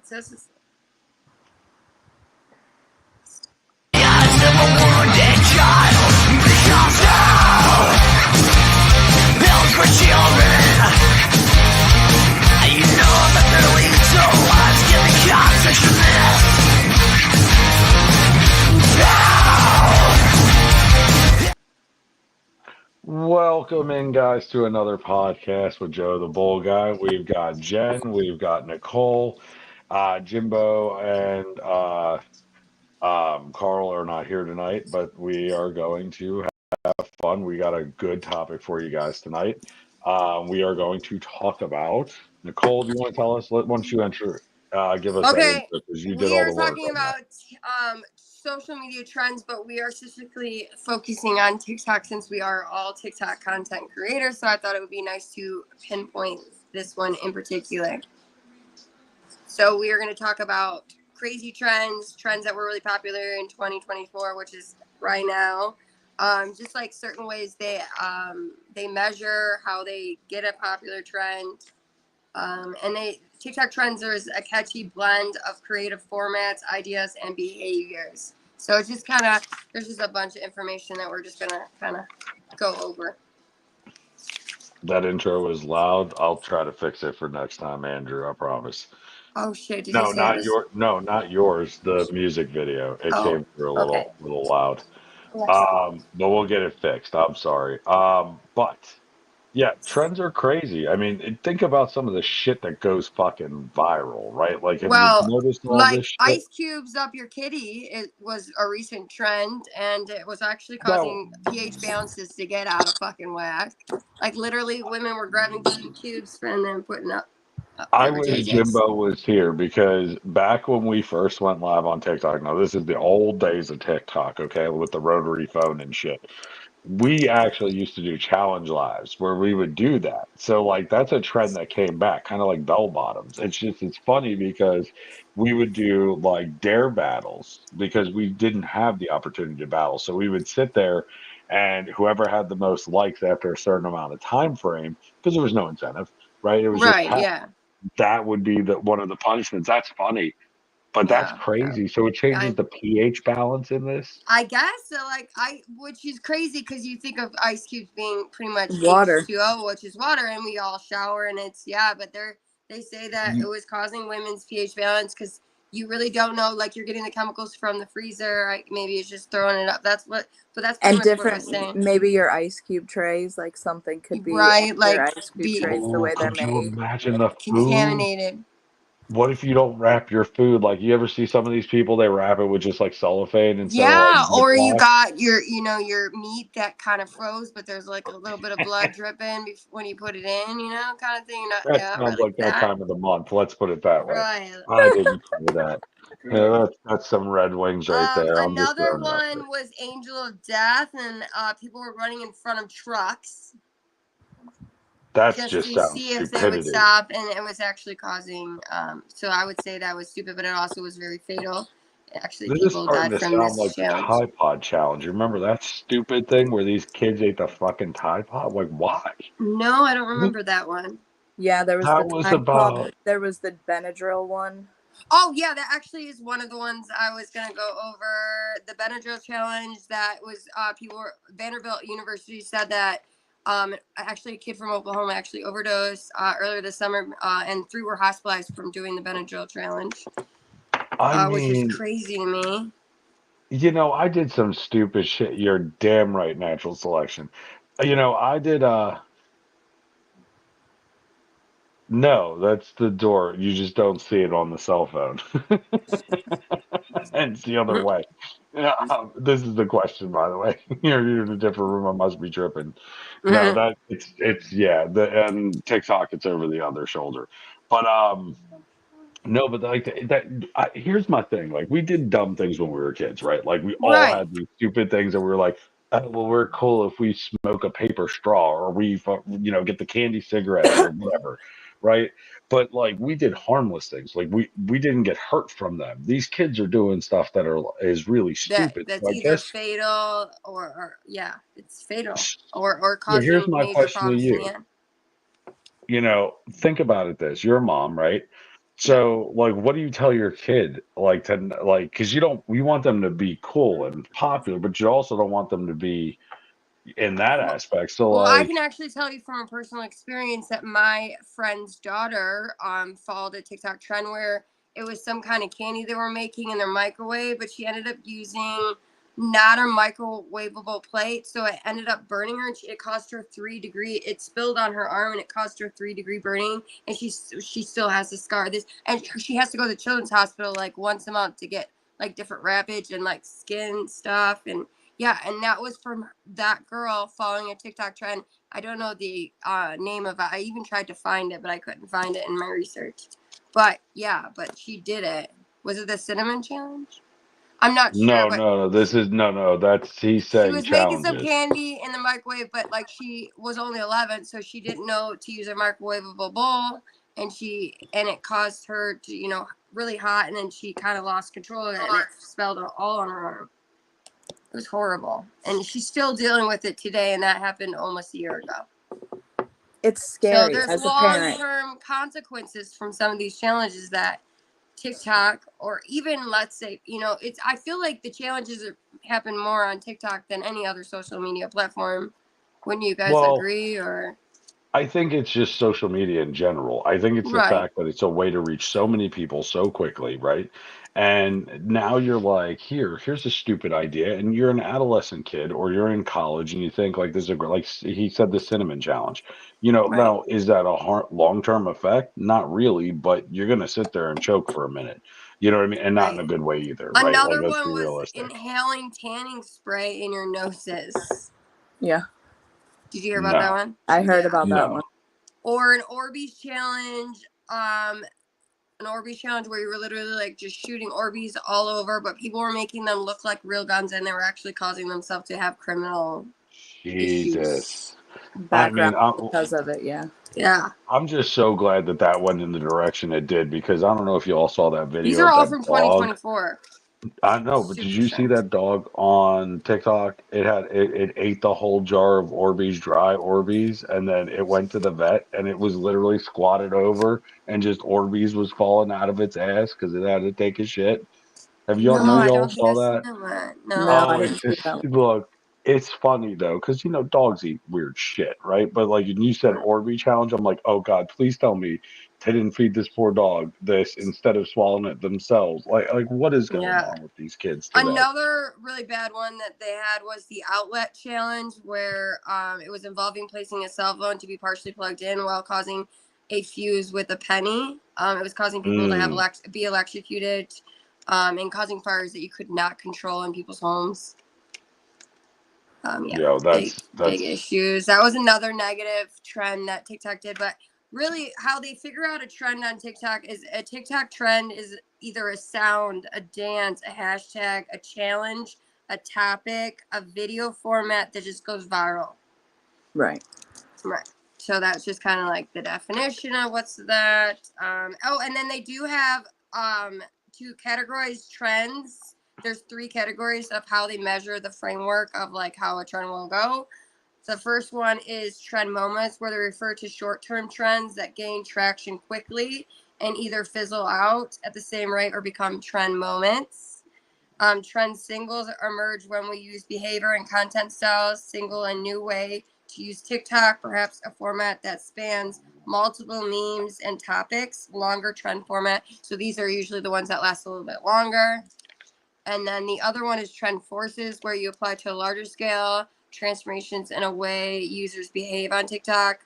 says it's Welcome in, guys, to another podcast with Joe the Bull Guy. We've got Jen, we've got Nicole, Jimbo, and Carl are not here tonight, but we are going to have fun. We got a good topic for you guys tonight. We are going to talk about Nicole. Do you want to tell us? Once you give us that okay. intro because you did We all are the work talking on that. about social media trends, but we are specifically focusing on TikTok since we are all TikTok content creators. So I thought it would be nice to pinpoint this one in particular. So we are going to talk about crazy trends that were really popular in 2024, which is right now. Just like certain ways they measure how they get a popular trend. TikTok trends is a catchy blend of creative formats, ideas, and behaviors. So it's just there's just a bunch of information that we're just going to kind of go over. That intro was loud. I'll try to fix it for next time, Andrew. I promise. Oh shit! Did No, you say this? No, not yours. The music video. It came through a okay. little loud. Yes. But we'll get it fixed. I'm sorry. But yeah, trends are crazy. I mean, think about some of the shit that goes fucking viral, right? Like, have you Well, noticed all like this shit? ice cubes up your kitty, it was a recent trend, and it was actually No, causing pH balances to get out of fucking whack. Like literally, women were grabbing cubes and then putting up. I They were wish JJ's. Jimbo was here because back when we first went live on TikTok, now this is the old days of TikTok, okay, with the rotary phone and shit. We actually used to do challenge lives where we would do that. So like that's a trend that came back, kind of like bell bottoms. It's funny because we would do like dare battles because we didn't have the opportunity to battle. So we would sit there and whoever had the most likes after a certain amount of time frame, because there was no incentive, right? It was just Right. Yeah. that would be the one of the punishments. That's funny, but that's Yeah. crazy. So it changes the pH balance in this. I guess so. Like which is crazy because you think of ice cubes being pretty much water, H2O, which is water, and we all shower, and it's but they say that it was causing women's pH balance because you really don't know. Like you're getting the chemicals from the freezer. Like maybe it's just throwing it up. But that's pretty and much different. What saying. Maybe your ice cube trays, like something could be right, like your ice cube trays the way they're Could you made. imagine the food? Contaminated. What if you don't wrap your food? Like you ever see some of these people, they wrap it with just like cellophane instead of like or you Ziploc? got your meat that kind of froze, but there's like a little bit of blood dripping when you put it in, kind of thing. That sounds like that time of the month. Let's put it that way. Right. I didn't say that. Yeah, that's some Red Wings right there. I'm just Another throwing it out there. one was Angel of Death, and people were running in front of trucks That just just to sounds see if they stupidity. would stop, and it was actually causing. So I would say that was stupid, but it also was very fatal. Actually, This is people starting died to from sound this like the challenge. Tide Pod challenge. You remember that stupid thing where these kids ate the fucking Tide Pod? Like, why? No, I don't remember that one. Yeah, there was That the was Tide about. Pod. There was the Benadryl one. Oh yeah, that actually is one of the ones I was gonna go over. The Benadryl challenge that was Vanderbilt University said that actually a kid from Oklahoma actually overdosed earlier this summer and 3 were hospitalized from doing the Benadryl challenge. Which is crazy to me. I did some stupid shit. You're damn right, Natural Selection. I did no, that's the door. You just don't see it on the cell phone. And it's the other way. Yeah, this is the question, by the way. You're in a different room. I must be tripping. No, that it's and TikTok, it's over the other shoulder. But no, but like here's my thing. Like we did dumb things when we were kids, right? Like we all had these stupid things that we were like, well, we're cool if we smoke a paper straw or we, get the candy cigarettes or whatever, right? But like we did harmless things. Like we didn't get hurt from them. These kids are doing stuff that is really stupid. That's So I either guess fatal it's fatal or so here's causing my major question to problems in the you. end. Think about it this. You're a mom, right? So, like, what do you tell your kid? Like, because you want them to be cool and popular, but you also don't want them to be in that Well, aspect. So, well, I like, can actually tell you from a personal experience that my friend's daughter followed a TikTok trend where it was some kind of candy they were making in their microwave, but she ended up using not a microwavable plate, so it ended up burning her. And it caused her 3 degree. It spilled on her arm, and it caused her 3 degree burning. And she still has a scar. And she has to go to the children's hospital like once a month to get like different wrappage and like skin stuff and yeah, and that was from that girl following a TikTok trend. I don't know the name of it. I even tried to find it, but I couldn't find it in my research. But yeah, but she did it. Was it the cinnamon challenge? I'm not sure, no, but no, no. This is no. That's he's she saying was making some challenges. candy in the microwave, but like she was only 11, so she didn't know to use a microwavable bowl, and it caused her to really hot, and then she kind of lost control of it, and it spelled all on her arm. It was horrible. And she's still dealing with it today, and that happened almost a year ago. It's So scary there's as a long parent. term consequences from some of these challenges that TikTok or even let's say, I feel like the challenges happen more on TikTok than any other social media platform. Wouldn't you guys Well, agree? Or I think it's just social media in general. I think it's the right. fact that it's a way to reach so many people so quickly, right? And now you're like, here's a stupid idea, and you're an adolescent kid or you're in college, and you think like this is a like he said the cinnamon challenge. Right. Now is that a long-term effect? Not really, but you're gonna sit there and choke for a minute. You know what I mean? And not in a Right. good way either, right? Like Another let's be one was realistic. inhaling tanning spray in your noses. Yeah, Did you hear about that No, one? I heard Yeah. about that one. no. Or an Orbeez challenge, where you were literally like just shooting Orbeez all over, but people were making them look like real guns, and they were actually causing themselves to have criminal issues. Jesus. I Background mean, because of it. Yeah. Yeah, I'm just so glad that that went in the direction it did because I don't know if you all saw that these video are of all that from dog. 2024. I know, but did Super you see trend. that dog on TikTok? It ate the whole jar of Orbeez, dry Orbeez, and then it went to the vet and it was literally squatted over and just Orbeez was falling out of its ass because it had to take a shit. No, None of I y'all don't think saw I've seen that? that one. No. No, I Oh, didn't it's see just that one. look, it's funny though, because dogs eat weird shit, right? But like when you said Orby challenge, I'm like, oh God, please tell me they didn't feed this poor dog this instead of swallowing it themselves. Like what is going Yeah. on with these kids today? Another really bad one that they had was the outlet challenge, where it was involving placing a cell phone to be partially plugged in while causing a fuse with a penny. It was causing people to have Mm, be electrocuted, and causing fires that you could not control in people's homes. Yeah, yo, big that's issues. That was another negative trend that TikTok did. But really, how they figure out a trend on TikTok is a TikTok trend is either a sound, a dance, a hashtag, a challenge, a topic, a video format that just goes viral. Right. Right. So that's just kind of like the definition of what's that. And then they do have to categorize trends. There's 3 categories of how they measure the framework of like how a trend will go. The first one is trend moments, where they refer to short-term trends that gain traction quickly and either fizzle out at the same rate or become trend moments. Trend singles emerge when we use behavior and content styles, single and new way to use TikTok, perhaps a format that spans multiple memes and topics, longer trend format. So these are usually the ones that last a little bit longer. And then the other one is trend forces, where you apply to a larger scale transformations in a way users behave on TikTok,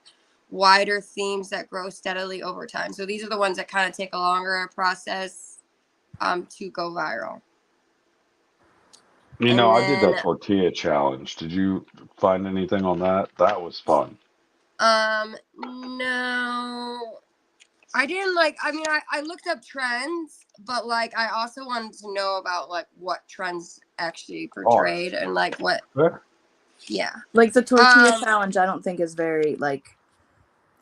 wider themes that grow steadily over time. So these are the ones that kind of take a longer process to go viral. And I did then that tortilla challenge. Did you find anything on that? That was fun. no, I didn't like, I looked up trends, but like, I also wanted to know about like what trends actually Are. portrayed and like what, yeah. Like the tortilla challenge, I don't think is very like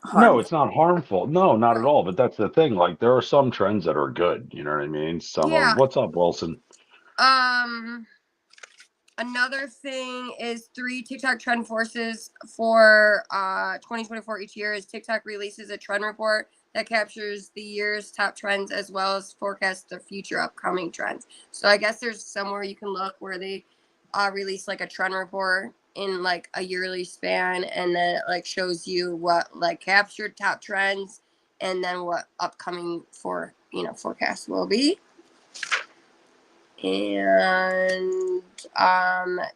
No, harmful. it's not harmful. No, not at Right. all. But that's the thing. Like there are some trends that are good. You know what I mean? Some of Yeah. what's up, Wilson? Another thing is 3 TikTok trend forces for 2024 each year is TikTok releases a trend report that captures the year's top trends as well as forecasts the future upcoming trends. So I guess there's somewhere you can look where they release like a trend report in like a yearly span, and then it like shows you what like captured top trends and then what upcoming forecasts will be. And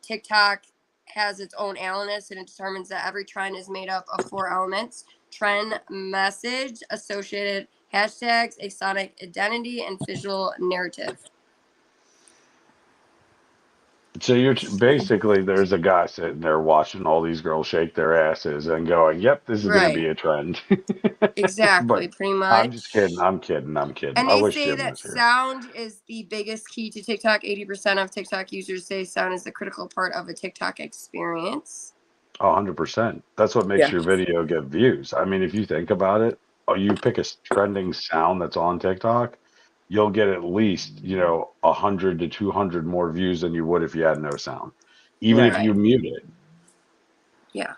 TikTok has its own analysis, and it determines that every trend is made up of 4 elements: trend, message, associated hashtags, a sonic identity, and visual narrative. So you're basically, there's a guy sitting there watching all these girls shake their asses and going, "Yep, this is going to be a trend." Exactly, But pretty much. I'm just kidding. I'm kidding. And I they wish say Jim that was here. sound is the biggest key to TikTok. 80% of TikTok users say sound is the critical part of a TikTok experience. 100%. That's what makes Yeah. your video get views. I mean, if you think about it, you pick a trending sound that's on TikTok, you'll get at least 100 to 200 more views than you would if you had no sound, even if you mute it. Yeah.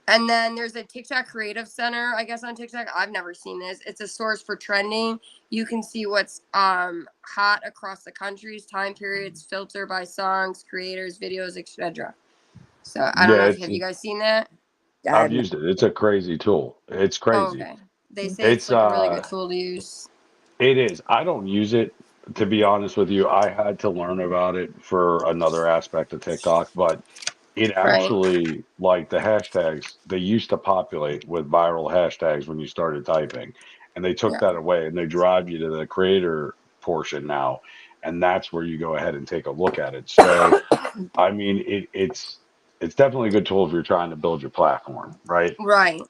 And then there's a TikTok Creative Center, I guess, on TikTok. I've never seen this. It's a source for trending. You can see what's hot across the countries, time periods, filter by songs, creators, videos, etc. So I don't know. Have you guys seen that? I've used it. It's a crazy tool. It's crazy. Oh, okay. They say it's like a really good tool to use. It is. I don't use it, to be honest with you. I had to learn about it for another aspect of TikTok, but it actually, like the hashtags, they used to populate with viral hashtags when you started typing, and they took that away, and they drive you to the creator portion now, and that's where you go ahead and take a look at it. So, I mean, it's definitely a good tool if you're trying to build your platform, right? Right.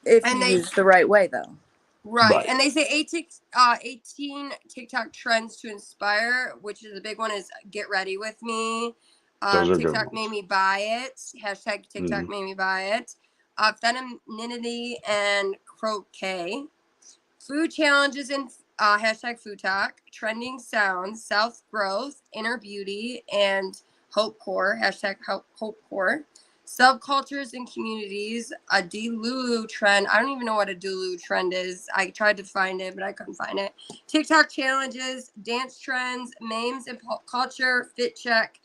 If you use the right way, though. Right. And they say 18 TikTok trends to inspire, which is a big one, is get ready with me. TikTok made me buy it. Hashtag TikTok made me buy it. Femininity and croquet. Food challenges and hashtag food talk. Trending sounds, self growth, inner beauty, and hope core. Hashtag hope core. Subcultures and communities, a Delulu trend. I don't even know what a Delulu trend is. I tried to find it, but I couldn't find it. TikTok challenges, dance trends, memes and pop culture, fit check,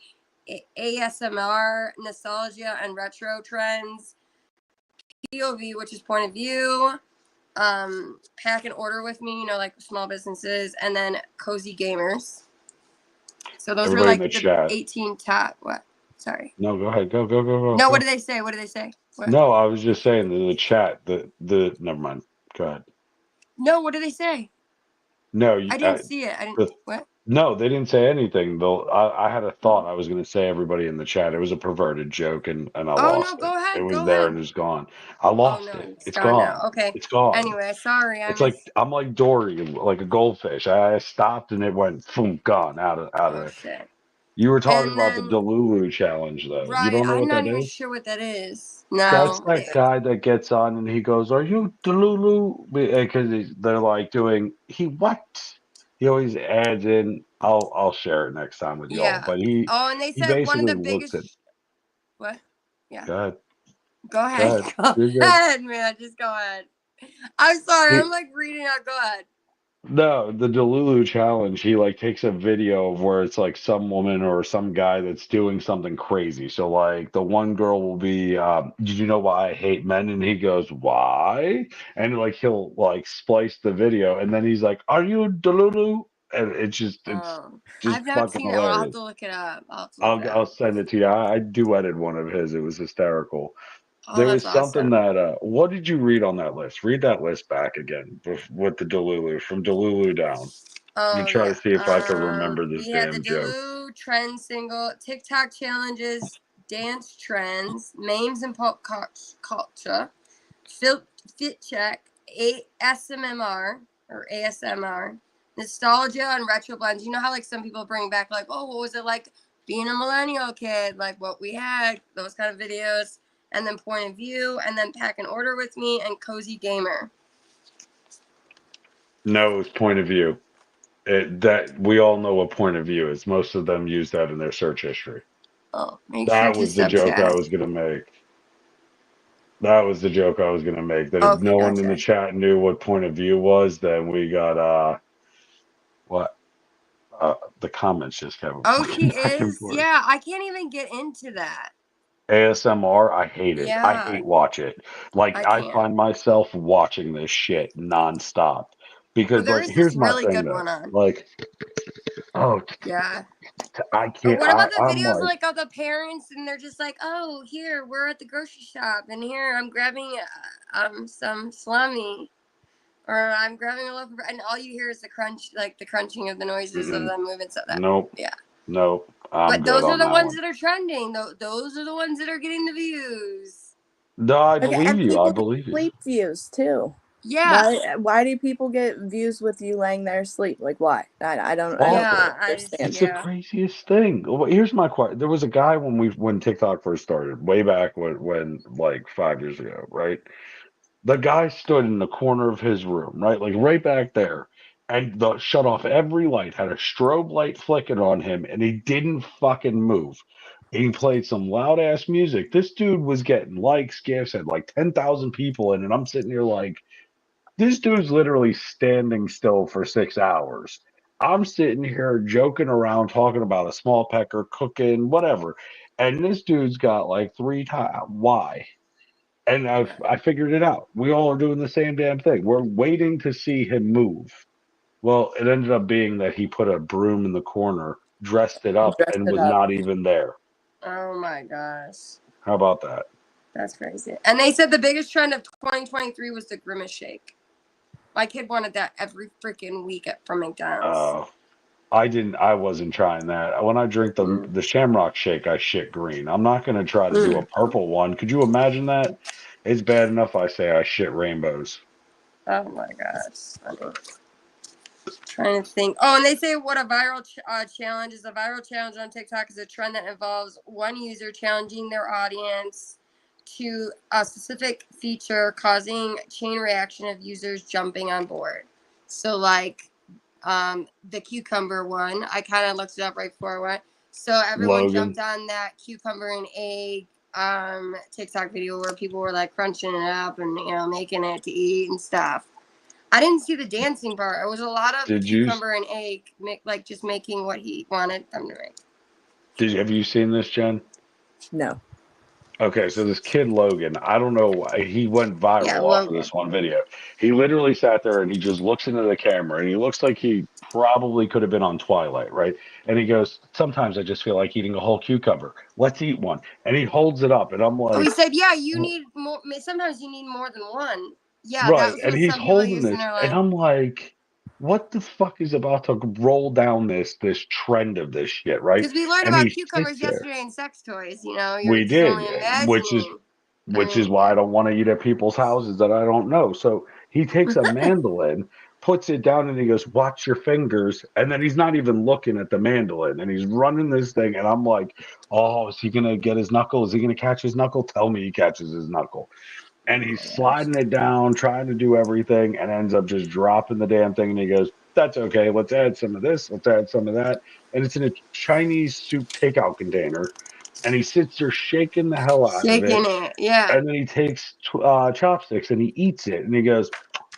ASMR, nostalgia and retro trends, POV, which is point of view, pack and order with me, like small businesses, and then cozy gamers. So those are like the 18 top. What? Sorry. No, go ahead. Go. No, what did they say? What did they say? What? No, I was just saying the chat. Never mind. Go ahead. No, what did they say? No, I didn't see it. I didn't. What? No, they didn't say anything. Though I had a thought I was going to say everybody in the chat. It was a perverted joke, and I lost it. Go ahead. It was there and it's gone. I lost it. It's gone. Now. Okay. It's gone. Anyway, sorry. I'm like Dory, like a goldfish. I stopped and it went boom, gone out of it. Shit. You were talking about the Delulu challenge, though. Right. You don't know I'm what not that even is? sure what that is. No. That's that guy that gets on and he goes, "Are you Delulu?" Because they're like doing what? He always adds in. I'll share it next time with y'all. But he and they said one of the biggest. What? Yeah. Go ahead. Go ahead, man. Just go ahead. I'm sorry. I'm like reading out. Go ahead. No, the Delulu challenge, he like takes a video of where it's like some woman or some guy that's doing something crazy. So like the one girl will be, did you know why I hate men? And he goes, why? And like he'll like splice the video and then he's like, are you Delulu? And it's just I've not fucking seen it. I'll have to look it up. I'll send it to you. I duetted one of his. It was hysterical. Oh, there was something that what did you read on that list? Read that list back again with the Delulu, from Delulu down. I'm trying to see if I can remember this damn joke. We had the Delulu trend single, TikTok challenges, dance trends, memes and pop culture, fit check, ASMR, nostalgia and retro blends. You know how like some people bring back like, oh, what was it like being a millennial kid? Like what we had, those kind of videos. And then point of view, and then pack and order with me, and cozy gamer. No, it's point of view. That we all know what point of view is. Most of them use that in their search history. Oh, that was the joke I was gonna make. That was the joke I was gonna make. That if Okay, no one in the gotcha. chat knew what point of view was, then we got what the comments just kept Oh, fucking she back and is. forth. Yeah, I can't even get into that. ASMR, I hate it. I Yeah, hate watch it. Like I I can't. find myself watching this shit nonstop Well, because there like is this here's my really thing good though. one on. Like oh Yeah. I Or can't what about the I'm videos like like of the parents and they're just like, "Oh, here we're at the grocery shop, and here I'm grabbing some salami, or I'm grabbing a loaf of bread," and all you hear is the crunch, like the crunching of the noises of mm-mm, them moving. So that, nope, yeah. nope. I'm But good those are on the that ones one. that are trending. Those are the ones that are getting the views. No, I Okay, believe and you. I people get believe you. sleep views too. Yeah, Why do people get views with you laying there asleep? Like why? I Well, don't yeah. I just understand. it's the yeah. craziest thing. Well, here's my question. There was a guy when TikTok first started, way back when like 5 years ago, right? The guy stood in the corner of his room, right? Like right back there, and shut off every light, had a strobe light flicking on him, and he didn't fucking move. He played some loud ass music. This dude was getting likes, gifts, had like 10,000 people in, and I'm sitting here like, this dude's literally standing still for 6 hours. I'm sitting here joking around, talking about a small pecker, cooking, whatever. And this dude's got like 3 times. Why? And I figured it out. We all are doing the same damn thing. We're waiting to see him move. Well, it ended up being that he put a broom in the corner, dressed it up, Dress and it was up. not even there. Oh my gosh, How about that? that's crazy. And they said the biggest trend of 2023 was the Grimace shake. My kid wanted that every freaking week from McDonald's. I wasn't trying that. When I drink Mm. the Shamrock Shake, I shit green. I'm not gonna try to do a Mm. purple one. Could you imagine that? It's bad enough I say I shit rainbows. Oh my gosh. Funny. Trying to think. Oh, and they say what a viral challenge is. A viral challenge on TikTok is a trend that involves one user challenging their audience to a specific feature, causing chain reaction of users jumping on board. So, like the cucumber one, I kind of looked it up right before I went. So everyone Logan, jumped on that cucumber and egg TikTok video where people were like crunching it up and making it to eat and stuff. I didn't see the dancing part. It was a lot of did you cucumber and egg, like just making what he wanted them to make. have you seen this, Jen? No. Okay, so this kid Logan, I don't know why he went Yeah, viral off of Logan. this one video. He literally sat there and he just looks into the camera and he looks like he probably could have been on Twilight, right? And he goes, "Sometimes I just feel like eating a whole cucumber. Let's eat one." And he holds it up and I'm Oh, he like, said, yeah, you need more. Sometimes you need more than one. Yeah, right. that's And what he's some people holding use in this their and like. I'm like, what the fuck is about to roll down this trend of this shit, right? Because we learned And about he sits cucumbers there. yesterday in sex toys. You're We just did, only which is imagining. I which is mean, why I don't want to eat at people's houses that I don't know. So he takes a mandolin, puts it down, and he goes, "Watch your fingers." And then he's not even looking at the mandolin, and he's running this thing. And I'm like, "Oh, is he gonna get his knuckle? Is he gonna catch his knuckle? Tell me he catches his knuckle." And he's sliding it down, trying to do everything, and ends up just dropping the damn thing. And he goes, "That's okay. Let's add some of this. Let's add some of that." And it's in a Chinese soup takeout container. And he sits there shaking the hell out of it, shaking it. Yeah. and then he takes chopsticks and he eats it and he goes,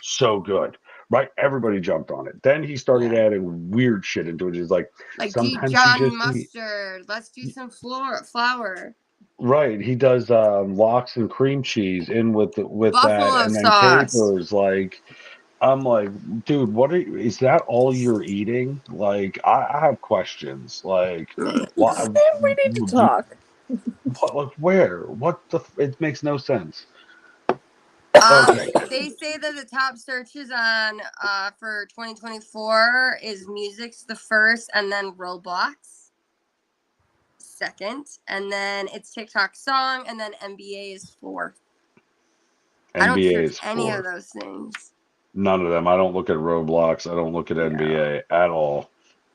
"So good." Right, everybody jumped on it. Then he started Yeah. adding weird shit into it. He's like, Like sometimes you Dijon just need, mustard. Let's do some flour. right, he does lox and cream cheese in with that, Buffalo and then sauce. capers. Like, I'm like, dude, is that all you're eating? Like, I have questions. Like, why We need to do talk. what, like, where, it makes no sense. Okay. They say that the top searches on for 2024 is music's the first, and then Roblox second, and then it's TikTok song, and then NBA is fourth. I don't NBA search is any of fourth. those things. None of them. I don't look at Roblox. I don't look at No, NBA at all.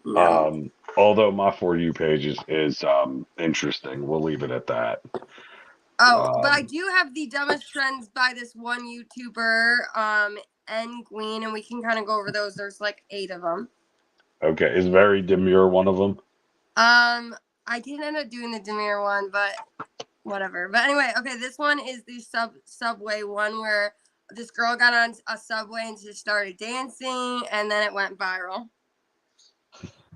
no. Although my For You page is interesting. We'll leave it at that. Oh, but I Um, do have the dumbest trends by this one YouTuber, N Queen, and we can kind of go over those. There's like 8 of them. okay, is Very Demure one of them? I didn't end up doing the Demir one, but whatever. But anyway, okay, this one is the subway one where this girl got on a subway and just started dancing, and then it went viral.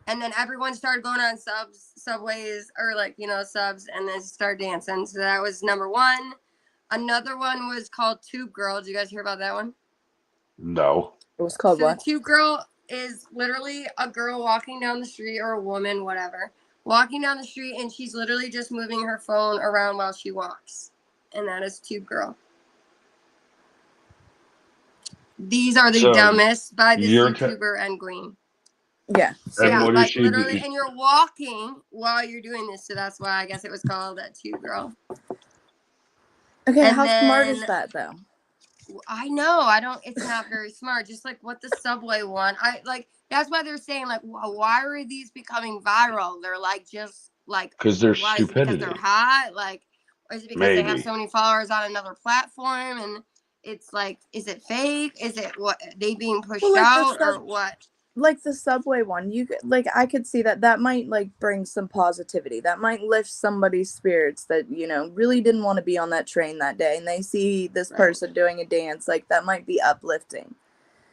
And then everyone started going on subways, or like, subs, and then start dancing. So that was number one. Another one was called Tube Girl. Did you guys hear about that one? No. It was called So what? the Tube Girl is literally a girl walking down the street, or a woman, whatever, walking down the street, and she's literally just moving her phone around while she walks. And that is Tube Girl. These are the So dumbest by this you're YouTuber and Green. Yeah. So And yeah, what is like she literally, do? and you're walking while you're doing this, so that's why I guess it was called that Tube Girl. Okay, And how smart is then- that though? I know, I don't. It's not very smart. Just like what the subway one, that's why they're saying like, why are these becoming viral? They're like just like Because there's why, is it because stupidity. they're hot? Like, or is it because they have Maybe. so many followers on another platform? And it's like, is it fake? Is it what they being pushed Well, like the out, or sub- what? Like the subway one, I could see that might like bring some positivity. That might lift somebody's spirits that, really didn't want to be on that train that day, and they see this Right. person doing a dance, like that might be uplifting.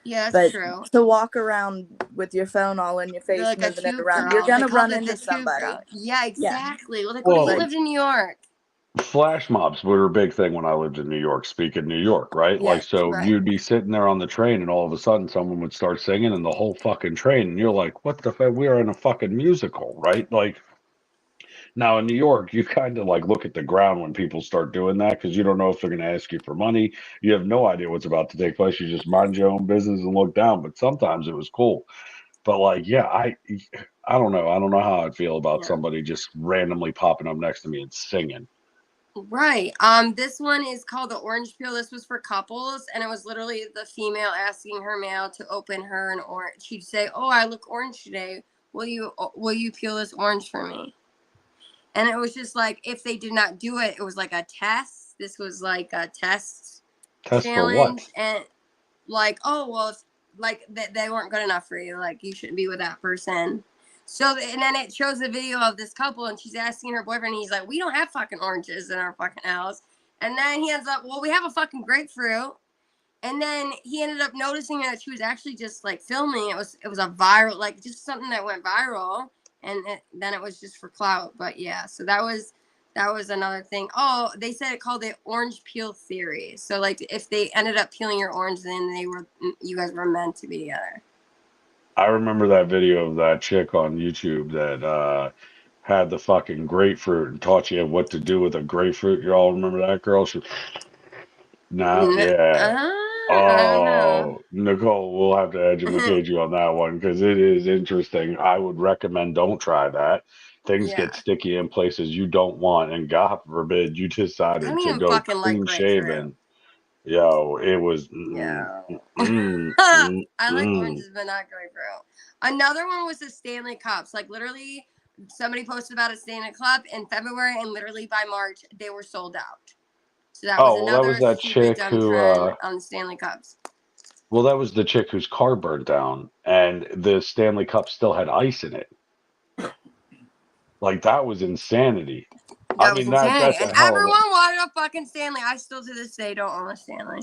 Yeah, But that's true. to walk around with your phone all in your face, You're like a moving it tube around, girl. you're gonna They called run it into the Tube somebody. Girl. Yeah, exactly. Well, like, Well, what if you lived in New York? Flash mobs were a big thing when I lived in New York. Speak of New York, right? Yeah, Like, so right. you'd be sitting there on the train, and all of a sudden, someone would start singing, and the whole fucking train, and you're like, "What the fuck? We are in a fucking musical, right?" Like, now in New York, you kind of like look at the ground when people start doing that because you don't know if they're going to ask you for money. You have no idea what's about to take place. You just mind your own business and look down. But sometimes it was cool. But like, yeah, I don't know. I don't know how I'd feel about Yeah. somebody just randomly popping up next to me and singing. Right. This one is called the Orange Peel. This was for couples, and it was literally the female asking her male to open her an orange. She'd say, "Oh, I look orange today. Will you peel this orange for me?" And it was just like, if they did not do it, it was like a test. This was like a test Test for challenge, what? and like, oh well, if, like they weren't good enough for you, like you shouldn't be with that person. So and then it shows a video of this couple, and she's asking her boyfriend, and he's like, "We don't have fucking oranges in our fucking house." And then he ends up, "Well, we have a fucking grapefruit." And then he ended up noticing that she was actually just like filming. It was a viral, like just something that went viral, and then it was just for clout. But yeah, so that was another thing. Oh, they said it called it orange peel theory. So like if they ended up peeling your orange, then you guys were meant to be together. I remember that video of that chick on YouTube that had the fucking grapefruit and taught you what to do with a grapefruit. You all remember that girl? Nah, yeah. I don't know. Oh, Nicole, we'll have to educate you on that one because it is interesting. I would recommend don't try that. Things Yeah. get sticky in places you don't want, and God forbid you I decided don't to even go fucking like clean grapefruit. shaven. Yo, it was. Yeah. Mm. I like oranges, but not grapefruit. Another one was the Stanley Cups. Like literally, somebody posted about a Stanley Cup in February, and literally by March they were sold out. So that was Oh, well, that another was that stupid chick dumb who. trend on the Stanley Cups. Well, that was the chick whose car burned down, and the Stanley Cup still had ice in it. Like that was insanity. That was insanity. That's And a hell of everyone a. wanted a fucking Stanley. I still to this day don't own a Stanley.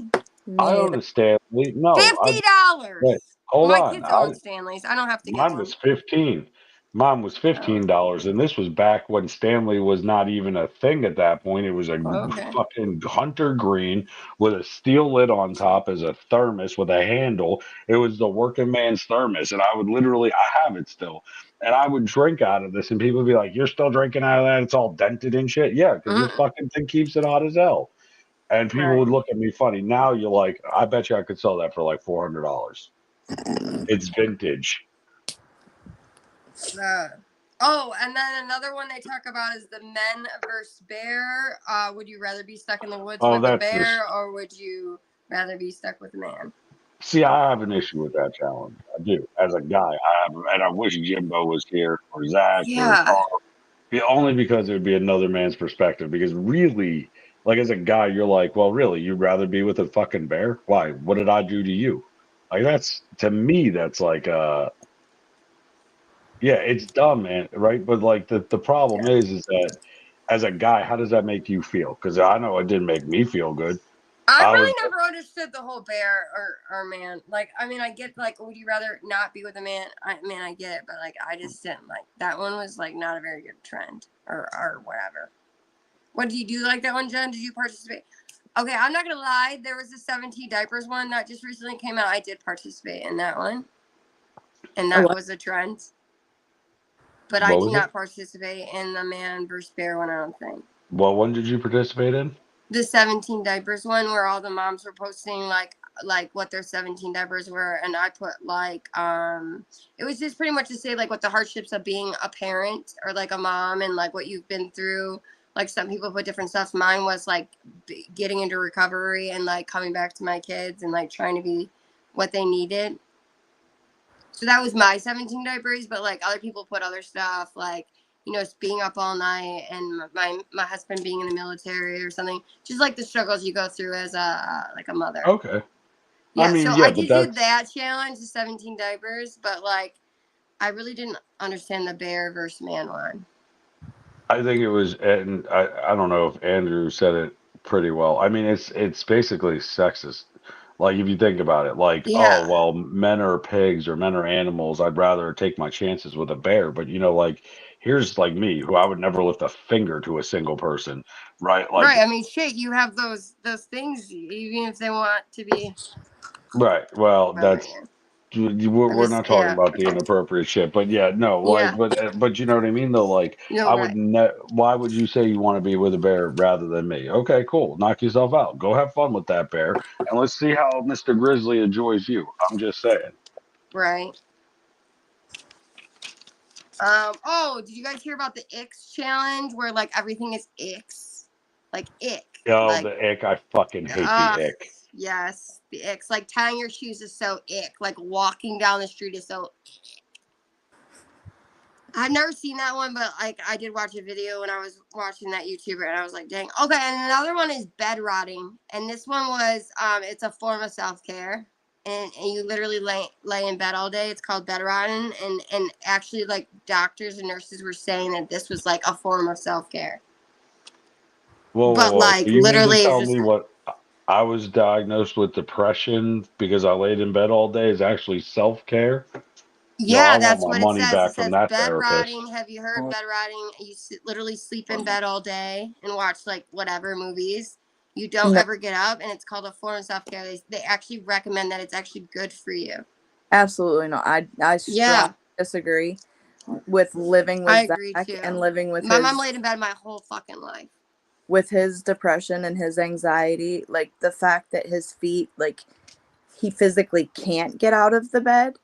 Me I own neither. a Stanley. No, $50. wait, hold My on. kids own Stanleys. I don't have to get Mine one. was 15. Mine was $15, and this was back when Stanley was not even a thing at that point. It was a Okay. fucking hunter green with a steel lid on top as a thermos with a handle. It was the working man's thermos, and I would literally, I have it still, and I would drink out of this, and people would be like, "You're still drinking out of that? It's all dented and shit." Yeah, because this fucking thing keeps it hot as hell. And people would Right. look at me funny. Now you're like, I bet you I could sell that for like $400. It's vintage. Oh, and then another one they talk about is the men versus bear. Would you rather be stuck in the woods Oh, with a that's this. bear, or would you rather be stuck with a man? See, I have an issue with that challenge. I do. As a guy, I have, and I wish Jimbo was here or Zach or Yeah. Carl. Yeah, only because it would be another man's perspective. Because really, like as a guy, you're like, well, really, you'd rather be with a fucking bear? Why? What did I do to you? Like that's to me, that's like yeah, it's dumb, man, right? But like the problem is that as a guy, how does that make you feel? Because I know it didn't make me feel good. I I really was never understood the whole bear or man. Like, I mean, I get like, would you rather not be with a man? I get it, but like, I just didn't like that one. Was like not a very good trend or whatever. What did you do like that one, Jen? Did you participate? Okay, I'm not gonna lie. There was a 17 diapers one that just recently came out. I did participate in that one, and that What? was a trend. But I what did was it? not participate in the man versus bear one. I don't think. What one did you participate in? The 17 diapers one, where all the moms were posting like what their 17 diapers were, and I put like it was just pretty much to say like what the hardships of being a parent or like a mom and like what you've been through. Like some people put different stuff. Mine was like getting into recovery and like coming back to my kids and like trying to be what they needed. So that was my 17 diapers, but like other people put other stuff like, you know, being up all night and my husband being in the military or something. Just like the struggles you go through as a mother. Okay. I Yeah, mean, so yeah, I but did do that's. that challenge, the 17 diapers, but like I really didn't understand the bear versus man one. I think it was, and I don't know if Andrew said it pretty well. I mean, it's basically sexist. Like if you think about it, like, oh Yeah. well, men are pigs or men are animals. I'd rather take my chances with a bear. But like here's like me, who I would never lift a finger to a single person, right? Like, Right. I mean, shit, you have those things, even if they want to be. right. Well, Whatever, that's yeah. we're not talking Yeah. about the inappropriate shit, but yeah, no, like, Yeah. but you know what I mean though. Like, No, I would right. why would you say you want to be with a bear rather than me? Okay, cool, knock yourself out, go have fun with that bear, and let's see how Mr. Grizzly enjoys you. I'm just saying. Right. Oh, did you guys hear about the Ix challenge where like everything is Ix? Like ick. Oh, Like, the ick! I fucking hate the ugh. ick. Yes, the Ix. Like tying your shoes is so ick. Like walking down the street is so. I've never seen that one, but like I did watch a video when I was watching that YouTuber, and I was like, dang. Okay, and another one is bed rotting, and this one was it's a form of self care, and you literally lay in bed all day. It's called bed rotting, and actually like doctors and nurses were saying that this was like a form of self care, Whoa, whoa, but whoa! So like you mean to literally, it's tell just me what I was diagnosed with depression because I laid in bed all day is actually self care? No, I yeah, want that's my what it money says. It back from says that bed therapist. rotting. Have you heard bed rotting? You literally sleep in bed all day and watch like whatever movies. You don't No, ever get up, and it's called a form of self care. They actually recommend that it's actually good for you. absolutely not. I strongly Yeah, disagree with living I with agree Zach and too. living with My mom his laid in bed my whole fucking life. depression and his anxiety. Like the fact that his feet, like he physically can't get out of the bed,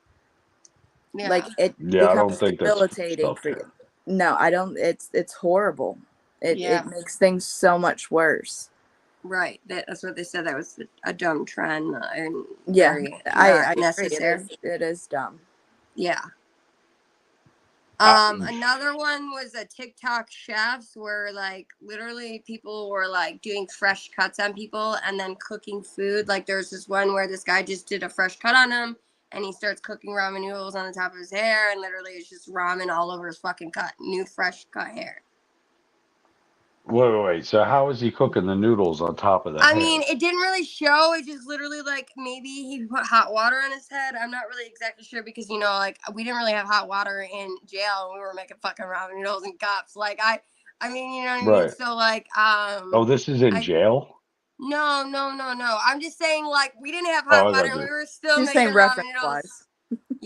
like Yeah, it Yeah, I don't becomes think that's debilitating self for you. care. No, I don't. It's horrible. It yeah, makes things so much worse. right. That's what they said. That was a dumb trend and Yeah, very I not agree. necessary. It is dumb. Yeah. I, Another one was a TikTok chefs where like literally people were like doing fresh cuts on people and then cooking food. Like there's this one where this guy just did a fresh cut on him and he starts cooking ramen noodles on the top of his hair and literally it's just ramen all over his fucking cut, new fresh cut hair. wait. So how is he cooking the noodles on top of the I hair? mean, it didn't really show. It just literally like maybe he put hot water on his head. I'm not really exactly sure because you know, like we didn't really have hot water in jail and we were making fucking ramen noodles and cups. Like I mean, you know what I mean? Right. So like Oh, this is in I jail? no. I'm just saying like we didn't have Oh, hot I water got and we you. were still Just making saying ramen reference noodles. wise.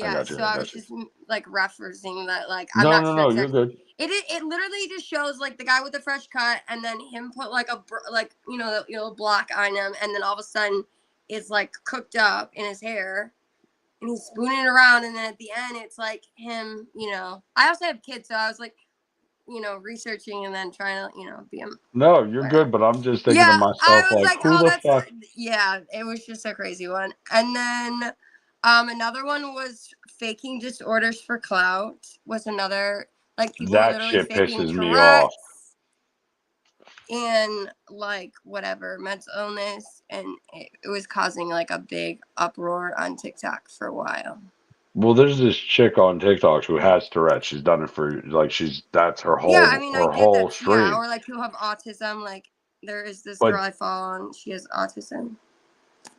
I Yeah, got so you. I I got was you. just like referencing that like I'm No, not no, sure no. You're exactly. good. It literally just shows like the guy with the fresh cut and then him put like like block on him and then all of a sudden it's like cooked up in his hair and he's spooning it around and then at the end it's like him, I also have kids so I was like, researching and then trying to, be him. No, you're Whatever. good. But I'm just thinking to Yeah, I myself, was like, like, who oh, the that's fuck? yeah. It was just a crazy one. And then, another one was faking disorders for clout. Was another like people were That literally shit faking pisses me off. Tourette's and like whatever mental illness, and it was causing like a big uproar on TikTok for a while. Well, there's this chick on TikTok who has Tourette's. She's done it for like that's her Yeah, I whole mean, I her get whole that. Yeah, stream. or like people have autism. Like there is this But girl I follow, and she has autism.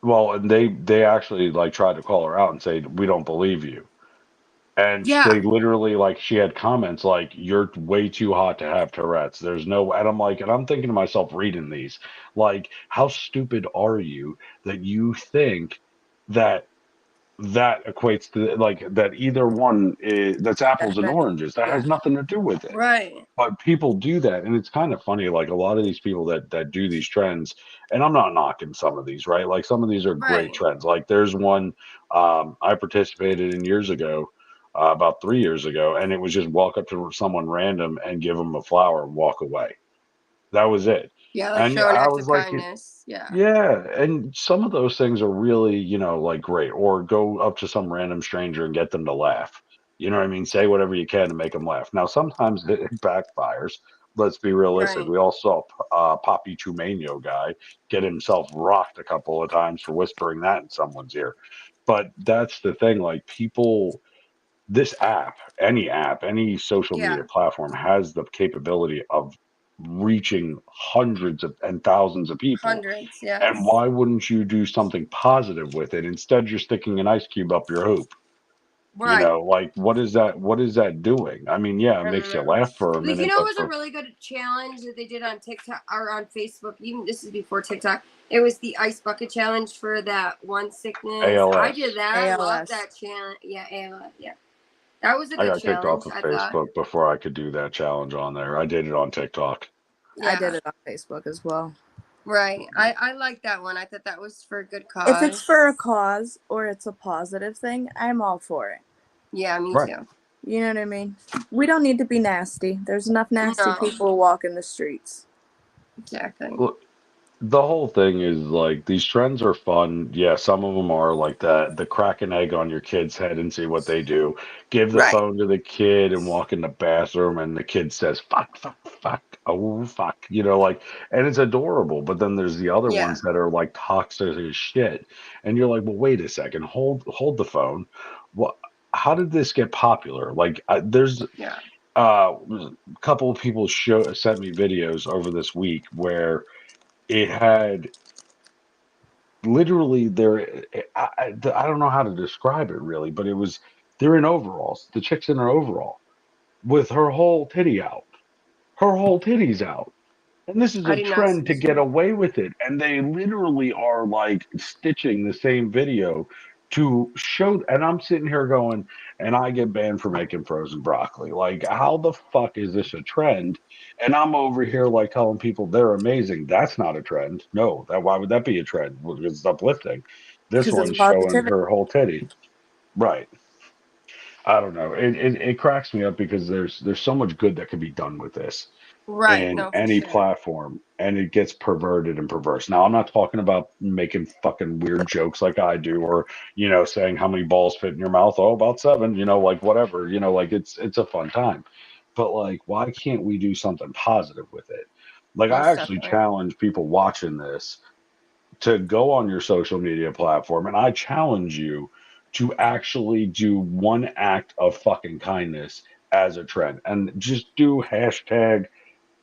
well, and they actually like tried to call her out and say we don't believe you. And Yeah, they literally like she had comments like you're way too hot to have Tourette's. There's no and I'm like and I'm thinking to myself reading these like how stupid are you that you think that that equates to like that either one is that's apples and oranges. That Yeah. has nothing to do with it. right. But people do that, and it's kind of funny. Like a lot of these people that do these trends, and I'm not knocking some of these, right? Like some of these are great Right. trends. Like there's one I participated in years ago, about 3 years ago, and it was just walk up to someone random and give them a flower and walk away. That was it. Yeah, like And show an I act was of like, kindness. Yeah. yeah, and some of those things are really, like great. Or go up to some random stranger and get them to laugh. You know what I mean? Say whatever you can to make them laugh. Now, sometimes it backfires. Let's be realistic. Right. We all saw Poppy Chumeno guy get himself rocked a couple of times for whispering that in someone's ear. But that's the thing. Like people, this app, any social Yeah. media platform has the capability of reaching hundreds of and thousands of people. Hundreds. And Yes. why wouldn't you do something positive with it? Instead, you're sticking an ice cube up your hoop. Right. Like what is that? What is that doing? I mean, yeah, it I don't makes you know. laugh for a Like, minute, it but was a really good challenge that they did on TikTok or on Facebook. Even this is before TikTok. It was the ice bucket challenge for that one sickness. I did ALS. that. I love ALS. that challenge. Yeah, ALS. Yeah, that was a I good got kicked off challenge. of I thought. Facebook before I could do that challenge on there. I did it on TikTok. I did Yeah. it on Facebook as well. Right. I like that one. I thought that was for a good cause. If it's for a cause or it's a positive thing, I'm all for it. Yeah, me Right. too. You know what I mean? We don't need to be nasty. There's enough nasty No. people walking the streets. Exactly. Look, the whole thing is like these trends are fun. Yeah, some of them are like that. The crack an egg on your kid's head and see what they do. Give the Right. phone to the kid and walk in the bathroom, and the kid says, fuck, fuck, fuck. Oh, fuck. Like, and it's adorable. But then there's the other Yeah. ones that are like toxic as shit. And you're like, well, wait a second. Hold the phone. What? How did this get popular? Like, there's Yeah. a couple of people sent me videos over this week where it had literally I don't know how to describe it really, but they're in overalls. The chick's in her overall with her whole titty out. Her whole titty's out. And this is I a did not see trend to this get one. away with it. And they literally are like stitching the same video to show. And I'm sitting here going, and I get banned for making frozen broccoli. Like, how the fuck is this a trend? And I'm over here like telling people they're amazing. That's not a trend. No, why would that be a trend? Well, because it's uplifting. This Because it's one's showing positivity. her whole titty. Right. I don't know. It cracks me up because there's so much good that can be done with this Right. in No, for any sure. platform, and it gets perverted and perverse. Now, I'm not talking about making fucking weird jokes like I do, or saying how many balls fit in your mouth. Oh, about 7. Like whatever. Like it's a fun time, but like, why can't we do something positive with it? Like, I Most actually definitely. challenge people watching this to go on your social media platform, and I challenge you to actually do one act of fucking kindness as a trend, and just do hashtag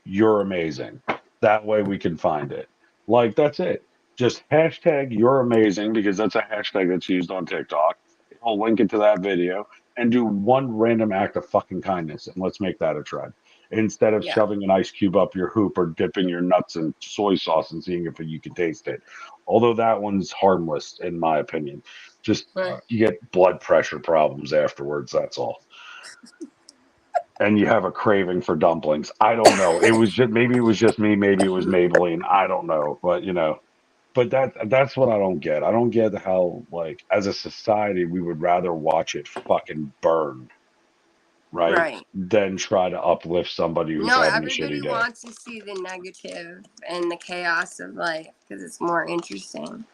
you're amazing. That way we can find it. Like, that's it. Just hashtag you're amazing, because that's a hashtag that's used on TikTok. I'll link it to that video, and do one random act of fucking kindness, and let's make that a trend. Instead of Yeah. shoving an ice cube up your hoop or dipping your nuts in soy sauce and seeing if you can taste it. Although that one's harmless, in my opinion. Just Right. you get blood pressure problems afterwards, that's all. And you have a craving for dumplings. I don't know. Maybe it was just me, maybe it was Maybelline. I don't know. But but that's what I don't get. I don't get how, like, as a society we would rather watch it fucking burn, right? Right. Than try to uplift somebody who's No, having a everybody shitty day. wants to see the negative and the chaos of life because it's more interesting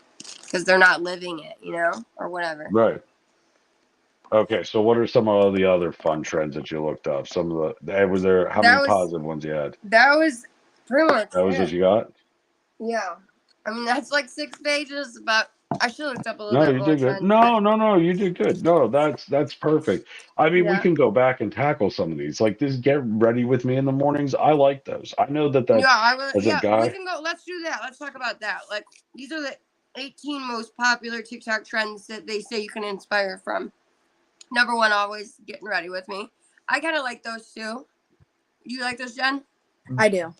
because they're not living it, or whatever. Right. Okay, so what are some of the other fun trends that you looked up? Some of how many positive ones you had? That was pretty much That was what it. you got? Yeah. I mean, that's like 6 pages about I should have looked up a little No, bit you more did good. trends. But No, you did good. No, that's perfect. I mean, we yeah. can go back and tackle some of these. Like this get ready with me in the mornings. I like those. I know that Yeah, that's I will. as a Yeah, we guy. can go. Let's do that. Let's talk about that. Like, these are the 18 most popular TikTok trends that they say you can inspire from. Number one, always getting ready with me. I kind of like those too. You like those, Jen? I do.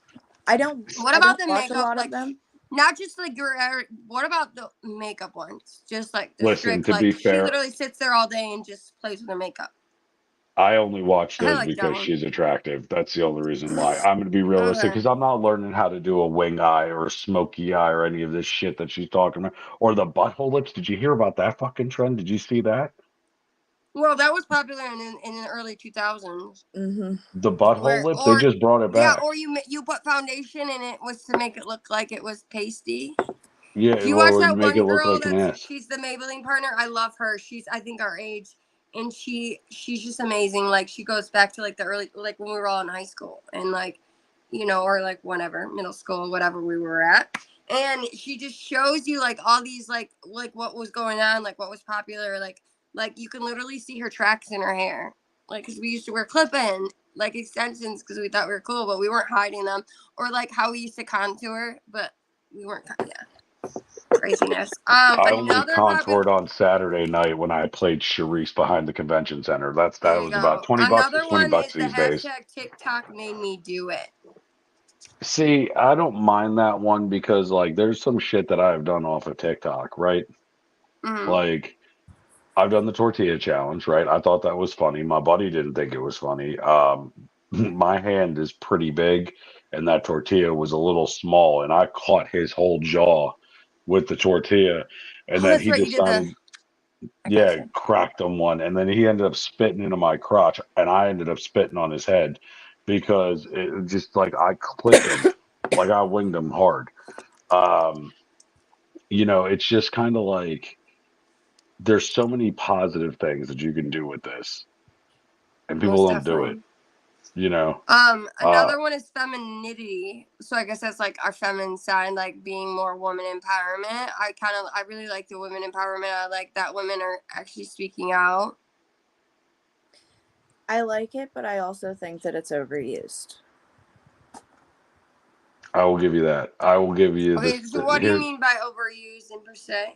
I don't. What I about don't the watch a makeup? lot of Like, them. not just like your. What about the makeup ones? Just like the Listen, strict. to be Like, she fair, literally sits there all day and just plays with her makeup. I only watch I those like that because one. she's attractive. That's the only reason why. I'm going to be realistic Okay. because I'm not learning how to do a wing eye or a smoky eye or any of this shit that she's talking about. Or the butthole lips. Did you hear about that fucking trend? Did you see that? Well, that was popular in the early 2000s. Mm-hmm. The butthole Where lip. They or just brought it yeah, back. or you put foundation and it was to make it look like it was pasty. Yeah, Do you watch or you that make it one look girl like an that's ass. she's the Maybelline partner? I love her. She's I think our age, and she's just amazing. Like she goes back to like the early like when we were all in high school and like or like whenever middle school whatever we were at, and she just shows you like all these like what was going on, like what was popular, like you can literally see her tracks in her hair, like because we used to wear clip-in like extensions because we thought we were cool, but we weren't hiding them, or like how we used to contour, but we weren't. Yeah. Craziness. I only Another popular. contoured on Saturday night when I played Charisse behind the convention center. That There you was about go. $20. Another It's 20 one bucks is the these days. hashtag TikTok made me do it. See, I don't mind that one because like there's some shit that I've done off of TikTok, right? Mm-hmm. Like I've done the tortilla challenge, right? I thought that was funny. My buddy didn't think it was funny. My hand is pretty big, and that tortilla was a little small, and I caught his whole jaw with the tortilla, and Oh, then that's he right. You did the. decided, I yeah, gotcha. cracked him one, and then he ended up spitting into my crotch, and I ended up spitting on his head because it just like I clipped him, like I winged him hard. Um, it's just kind of like there's so many positive things that you can do with this, and people Most don't do it. definitely. You know, uh, Another one is femininity. So I guess that's like our feminine side, like being more woman empowerment. I really like the women empowerment. I like that women are actually speaking out. I like it, but I also think that it's overused. I will give you that. I will give you Okay, this. so what do you mean by overused in per se?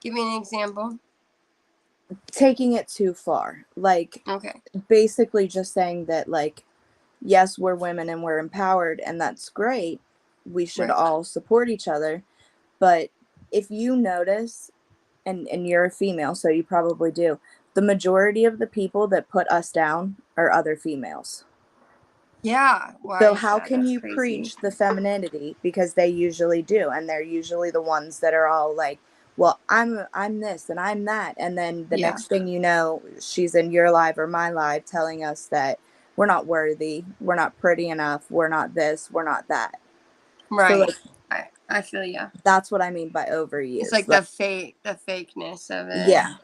Give me an example. Taking it too far. Like Okay. basically just saying that like yes, we're women and we're empowered and that's great. We should Right. all support each other. But if you notice and you're a female, so you probably do, the majority of the people that put us down are other females. Yeah. Why So is how that? can That's you crazy. preach the femininity, because they usually do, and they're usually the ones that are all like, well, I'm this and I'm that, and then the Yeah. next thing you know, she's in your live or my live telling us that we're not worthy, we're not pretty enough, we're not this, we're not that. Right. So like, I feel you. that's what I mean by overuse. It's like the fakeness of it. Yeah.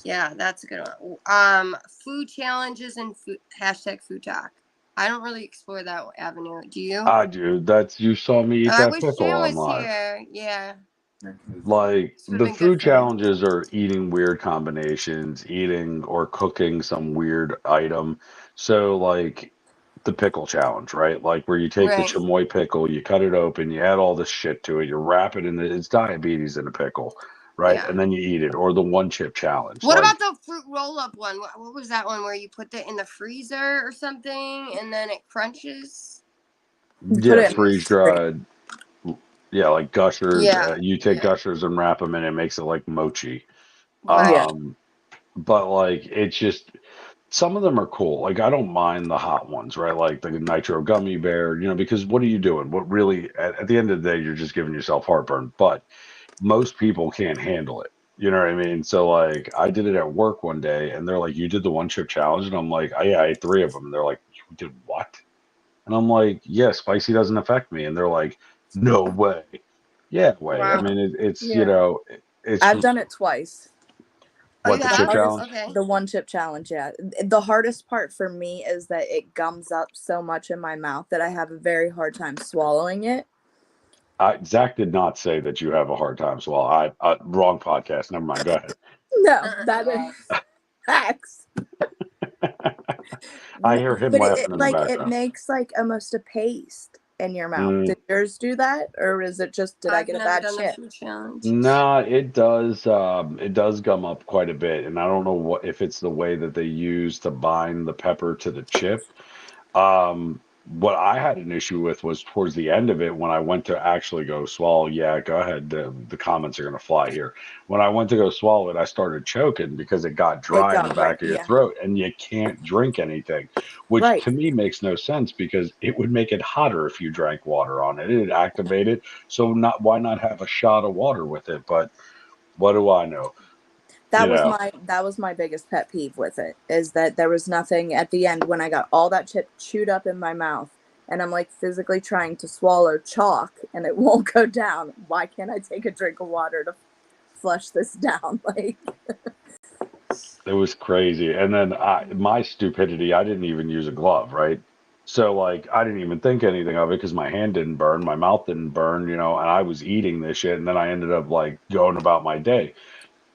Yeah, that's a good one. Food challenges and hashtag food talk. I don't really explore that avenue. Do you? I do. That's you saw me eat I that wish pickle Jen on was live. here. Yeah, Like this would have the been good food for him. challenges are eating weird combinations, eating or cooking some weird item. So like the pickle challenge, right? Like where you take the Right. chamoy pickle, you cut it open, you add all this shit to it, you wrap it in it's diabetes in a pickle, right? Yeah. And then you eat it. Or the one chip challenge. What Like about the fruit roll up one? What was that one where you put it in the freezer or something and then it crunches? Put yeah, it freeze dried. Yeah, like gushers. Yeah. You take Yeah. gushers and wrap them in, it makes it like mochi. Right. Yeah. But like it's just some of them are cool. Like I don't mind the hot ones, right? Like the nitro gummy bear, because what are you doing? What really at the end of the day, you're just giving yourself heartburn. But most people can't handle it. You know what I mean? So like I did it at work one day and they're like, "You did the one chip challenge?" And I'm like, yeah, I ate 3 of them. And they're like, "You did what?" And I'm like, "Yeah, spicy doesn't affect me." And they're like, "No way." Yeah, way. I Wow. mean, it's Yeah. it's I've done it twice. Oh, what you the The chip have? hardest, challenge. Okay. the one chip challenge, yeah. The hardest part for me is that it gums up so much in my mouth that I have a very hard time swallowing it. Zach did not say that you have a hard time swallowing. Wrong podcast. Never mind. Go ahead. No, that is facts. I hear him But laughing it in the like it background. makes like almost a paste in your mouth. Mm. Did yours do that, or is it just did I I've get a never bad done the chip? food challenge. Nah, it does. It does gum up quite a bit, and I don't know if it's the way that they use to bind the pepper to the chip. What I had an issue with was towards the end of it when I went to actually go swallow. Yeah, go ahead. The comments are gonna fly here. When I went to go swallow it, I started choking because it got It dry in the got right, back of your yeah. throat, and you can't drink anything, which Right. to me makes no sense because it would make it hotter if you drank water on it. It'd activate it. So why not have a shot of water with it? But what do I know? That You was know. my biggest pet peeve with it, is that there was nothing at the end when I got all that chip chewed up in my mouth and I'm like physically trying to swallow chalk and it won't go down. Why can't I take a drink of water to flush this down? Like, It was crazy. And then my stupidity, I didn't even use a glove, right? So like I didn't even think anything of it because my hand didn't burn, my mouth didn't burn, and I was eating this shit, and then I ended up like going about my day.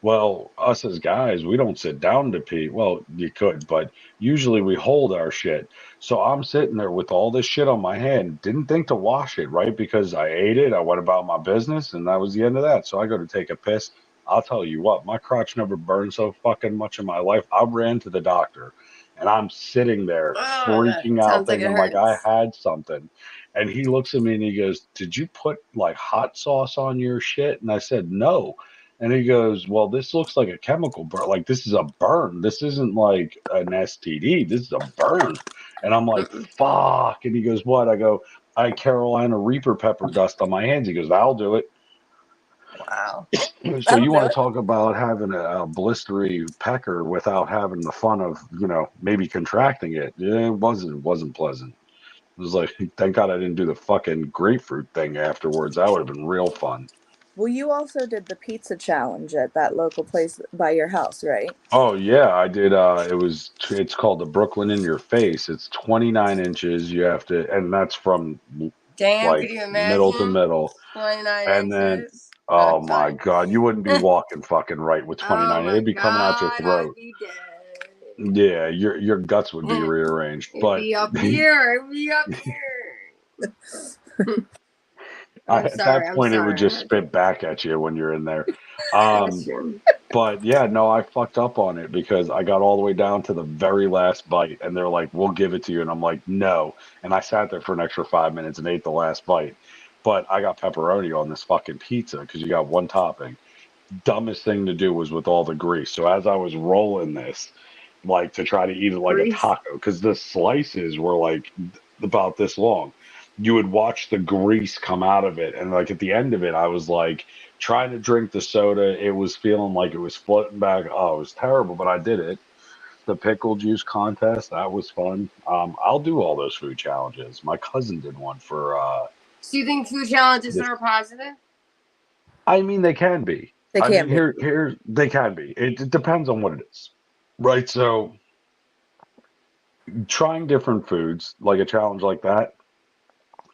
Well, us as guys, we don't sit down to pee. Well, you could, but usually we hold our shit. So I'm sitting there with all this shit on my hand, didn't think to wash it, right? Because I ate it, I went about my business, and that was the end of that. So I go to take a piss. I'll tell you what, my crotch never burned so fucking much in my life. I ran to the doctor and I'm sitting there Oh, that freaking out, sounds like it thinking like I hurts. had something. And he looks at me and he goes, "Did you put like hot sauce on your shit?" And I said, "No." And he goes, "Well, this looks like a chemical burn. Like this is a burn. This isn't like an STD. This is a burn." And I'm like, "Fuck." And he goes, "What?" I go, "I Carolina Reaper pepper dust on my hands." He goes, "That'll do it." Wow. So That'll you do want to it. talk about having a blistery pecker without having the fun of, maybe contracting it. Yeah, it wasn't pleasant. It was like, thank God I didn't do the fucking grapefruit thing afterwards. That would have been real fun. Well, you also did the pizza challenge at that local place by your house, right? Oh yeah, I did. It's called the Brooklyn in Your Face. It's 29 inches. You have to, and that's from Damn, like could you middle to imagine? middle. 29 And then, inches. oh my Sorry. God, you wouldn't be walking fucking right with Oh 29. my It'd be coming out your god, I'd throat. be dead. Yeah, your guts would be rearranged. It'd But be up here. It'd be up here. at that I'm point, it would sorry. just spit back at you when you're in there. That's Um, true. but yeah, no, I fucked up on it because I got all the way down to the very last bite, and they're like, "We'll give it to you," and I'm like, "No," and I sat there for an extra 5 minutes and ate the last bite. But I got pepperoni on this fucking pizza because you got one topping. Dumbest thing to do was with all the grease. So as I was rolling this, like to try to eat it like a Grease. taco, because the slices were like about this long. You would watch the grease come out of it, and like at the end of it, I was like trying to drink the soda. It was feeling like it was floating back. Oh, it was terrible, but I did it. The pickle juice contest, that was fun. I'll do all those food challenges. My cousin did one for. So you think food challenges This, are positive? I mean, they can be. They I can't mean, be. here they can be. It depends on what it is, right? So trying different foods, like a challenge like that,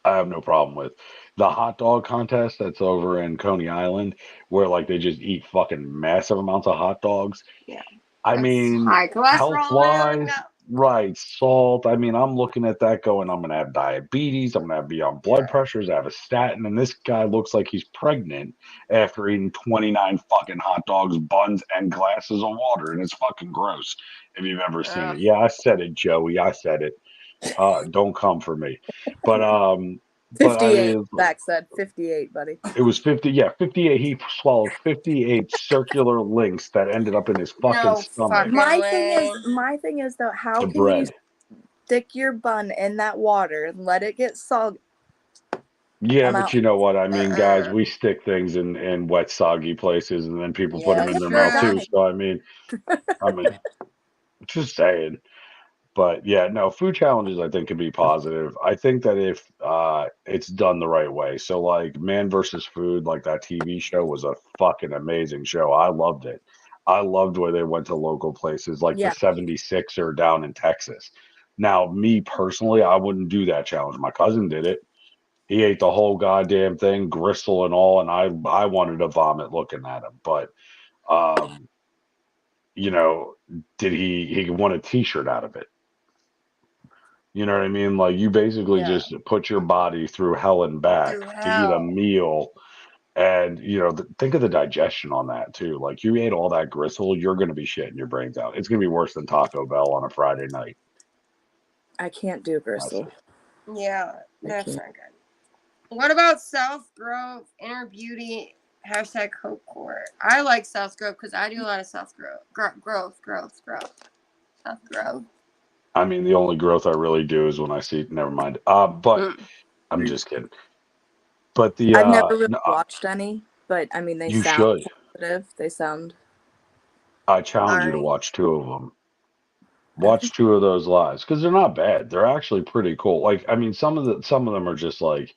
I have no problem with. The hot dog contest that's over in Coney Island, where like they just eat fucking massive amounts of hot dogs. Yeah. I That's mean, high health cholesterol, man. wise, right, salt. I mean, I'm looking at that going, I'm gonna have diabetes, I'm gonna be on blood Yeah. pressures, I have a statin, and this guy looks like he's pregnant after eating 29 fucking hot dogs, buns, and glasses of water, and it's fucking gross if you've ever seen Ugh. it. Yeah, I said it, Joey. I said it. Don't come for me. But 58. I Zach said 58, buddy. it was 50, yeah, 58. He swallowed 58 circular links that ended up in his fucking No stomach. fucking way. My thing is though, how The can you bread. stick your bun in that water and let it get soggy? Yeah, I'm but out. you know what? I mean, guys, Uh-uh. we stick things in wet, soggy places, and then people put Yeah, them in That's their my mouth too. true. guy. So I mean, just saying. But yeah, no, food challenges I think can be positive. I think that if it's done the right way. So like Man versus Food, like that TV show was a fucking amazing show. I loved it. I loved where they went to local places like the Yeah. 76er down in Texas. Now, me personally, I wouldn't do that challenge. My cousin did it. He ate the whole goddamn thing, gristle and all, and I wanted to vomit looking at him. But um, you know, did he won a T-shirt out of it? You know what I mean? Like you basically Yeah. just put your body through hell and back Through to eat a hell. meal. And think of the digestion on that too. Like you ate all that gristle, you're going to be shitting your brains out. It's going to be worse than Taco Bell on a Friday night. I can't do gristle. Yeah, I that's can't. not good. What about self-growth, inner beauty, hashtag hope core? I like self-growth because I do a lot of self-growth. Self-growth. I mean, the only growth I really do is when I see. Never mind. But Mm. I'm just kidding. But the I've never really no, watched any, but I mean, they you sound should. positive. They sound. I challenge you to Alright. watch 2 of them. Watch 2 of those lives because they're not bad. They're actually pretty cool. Like, I mean, some of them are just like.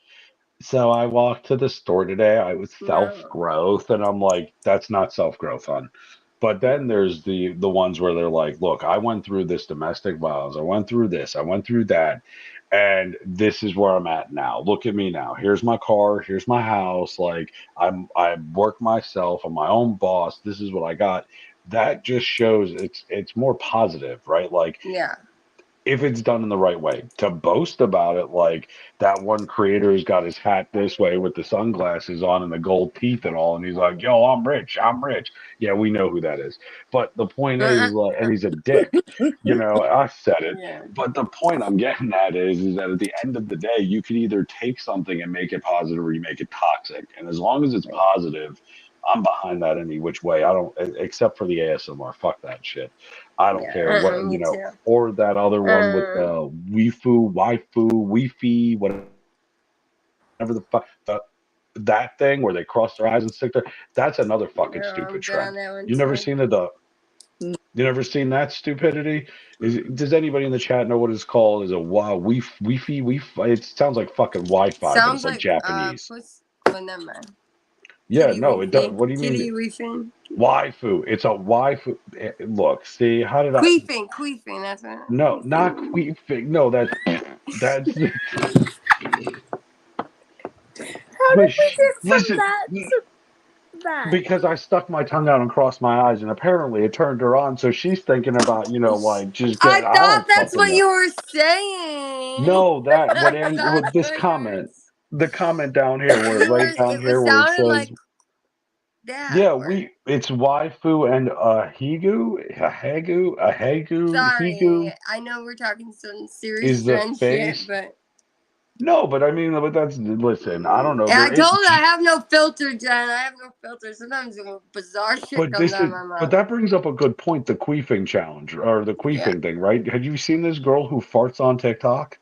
So I walked to the store today. I was self No. growth, and I'm like, that's not self growth, hon. But then there's the ones where they're like, look, I went through this domestic violence. I went through this. I went through that, and this is where I'm at now. Look at me now. Here's my car. Here's my house. Like I work myself. I'm my own boss. This is what I got. That just shows it's more positive, right? Like Yeah. if it's done in the right way. To boast about it like that one creator who's got his hat this way with the sunglasses on and the gold teeth and all, and he's like, yo, I'm rich, I'm rich. Yeah, we know who that is. But the point is, like, and he's a dick. I said it. Yeah. But the point I'm getting at is that at the end of the day, you can either take something and make it positive or you make it toxic. And as long as it's positive, I'm behind that any which way. I don't, except for the ASMR. Fuck that shit. I don't Yeah. care what, Me too. or that other one with the waifu, Wi-Fi, whatever the fuck, that thing where they cross their eyes and stick there. That's another fucking No, I'm stupid good on trend. that one You never too. seen you never seen that stupidity? Does anybody in the chat know what it's called? Is a Wi-Fi? It sounds like fucking Wi-Fi, but it's Sounds like like Japanese. well, never mind. Yeah, Kitty no, it does. What do you Kitty mean? weefing. Waifu. It's a waifu. Look, see, how did I? Queefing, that's what. No, not queefing. No, that's. How did we get from Listen, that to that? because I stuck my tongue out and crossed my eyes, and apparently it turned her on. So she's thinking about, like, just I getting. I thought don't that's fucking what know. you were saying. No, that what I thought with this that's what you were comment, the comment down here, where right down it was here where it sounding says, like that. yeah, it's waifu and higu Sorry, I know we're talking some serious is the trend shit, face. but No, but I mean, but that's listen. I don't know. I told you I have no filter, Jen. I have no filter. Sometimes bizarre shit But comes this out is, of my but mouth. that brings up a good point. The queefing challenge or the Yeah. queefing thing, right? Have you seen this girl who farts on TikTok?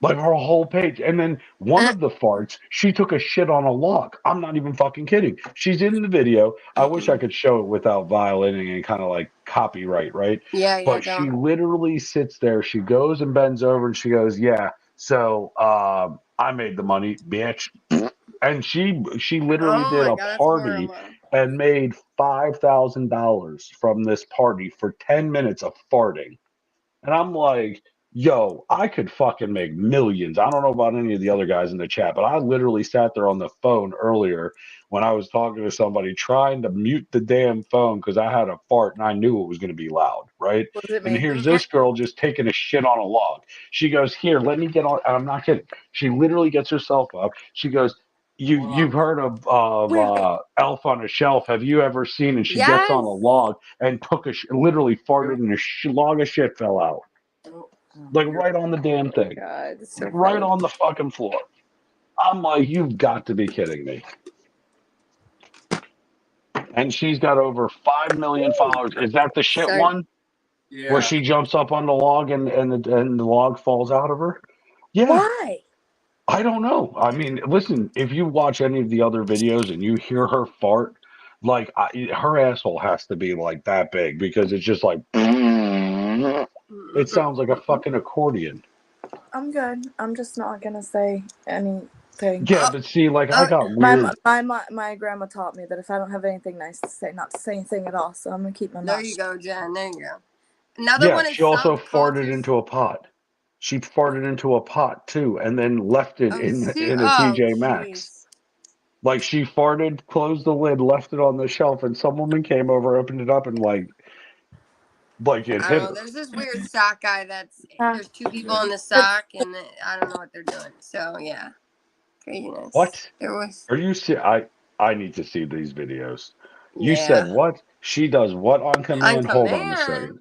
Like her whole page, and then one of the farts, she took a shit on a log. I'm not even fucking kidding. She's in the video. I wish I could show it without violating and kind of like copyright, right? Yeah, But she don't. literally sits there. She goes and bends over, and she goes, "Yeah, so I made the money, bitch." And she literally Oh did my a god, that's party horrible. and made $5,000 from this party for 10 minutes of farting. And I'm like, yo, I could fucking make millions. I don't know about any of the other guys in the chat, but I literally sat there on the phone earlier when I was talking to somebody trying to mute the damn phone because I had a fart and I knew it was going to be loud, right? Was it And me? here's this girl just taking a shit on a log. She goes, here, let me get on. And I'm not kidding. She literally gets herself up. She goes, you've heard of Elf on a Shelf? Have you ever seen? And she gets on Yes. a log and took literally farted, and a log of shit fell out, like right on the damn thing, God, it's so right funny. on the fucking floor. I'm like, you've got to be kidding me. And she's got over 5 million followers. Is that the shit Sorry. one? Yeah. Where she jumps up on the log and the log falls out of her? Yeah. Why? I don't know. I mean, listen, if you watch any of the other videos and you hear her fart, like her asshole has to be like that big because it's just like it sounds like a fucking accordion. I'm good. I'm just not gonna say anything. Yeah, but see, like I got weird. My grandma taught me that if I don't have anything nice to say, not to say anything at all. So I'm gonna keep my mouth. There you go, Jen. There you go. Another Yeah, one is she also subcultures. farted into a pot. She farted into a pot too, and then left it Oh, in a oh, TJ Maxx. jeez. Like she farted, closed the lid, left it on the shelf, and some woman came over, opened it up, and like it I hit don't know. her. There's this weird sock guy Ah. there's two people in the sock, and I don't know what they're doing. So, yeah. Craziness. What? There was, Are you I need to see these videos. You said yeah. what? She does what on On command? Hold on a command. second.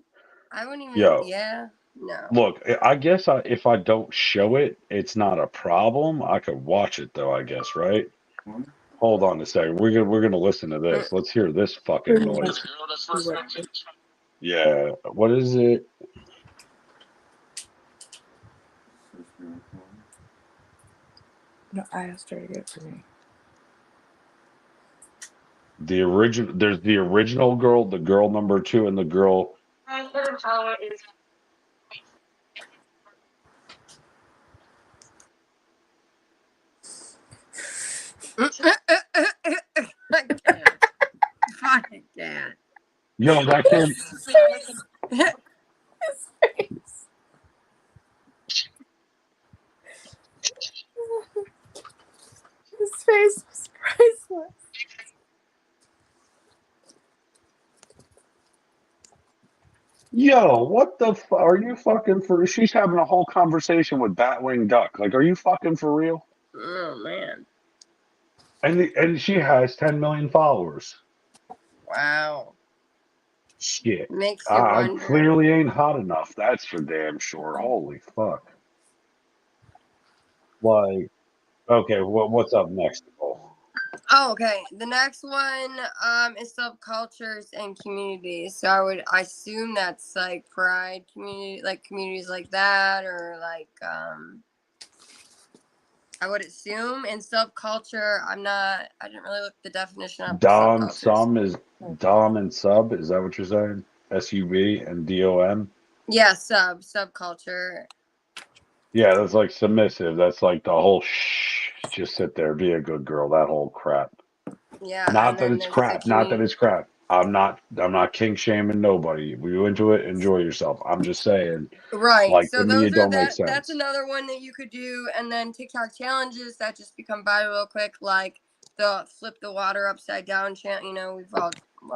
I wouldn't even, Yo, yeah. No. look, I guess if I don't show it, it's not a problem. I could watch it though, I guess, right? Hold on a second. We're gonna listen to this. Let's hear this fucking noise. Yeah. What is it? No, I asked her to get it for me. The original. There's the original girl, the girl number 2, and the girl. I can't. I can't. Yo, that came. His face. His face was priceless. Yo, what the are you fucking for? She's having a whole conversation with Batwing Duck. Like, are you fucking for real? Oh, man. And she has 10 million followers. Wow. Shit. Makes you I wonder. clearly ain't hot enough. That's for damn sure. Holy fuck. Like, okay, what's up next, Nicole? Oh, okay. The next one is subcultures and communities. So I assume that's like pride community, like communities like that, or like I would assume. In subculture, I didn't really look the definition up for subcultures. Dom and sub. Is that what you're saying? SUB and DOM. Yeah, subculture. Yeah, that's like submissive. That's like the whole just sit there, be a good girl. That whole crap. Yeah, Not and that then it's there's the crap. Not that community. it's crap. I'm not kink shaming nobody. If you into it, enjoy yourself. I'm just saying, Right. like, So to me, those it are don't make that's sense. another one that you could do, and then TikTok challenges that just become viral real quick, like the flip the water upside down challenge. You know, we've all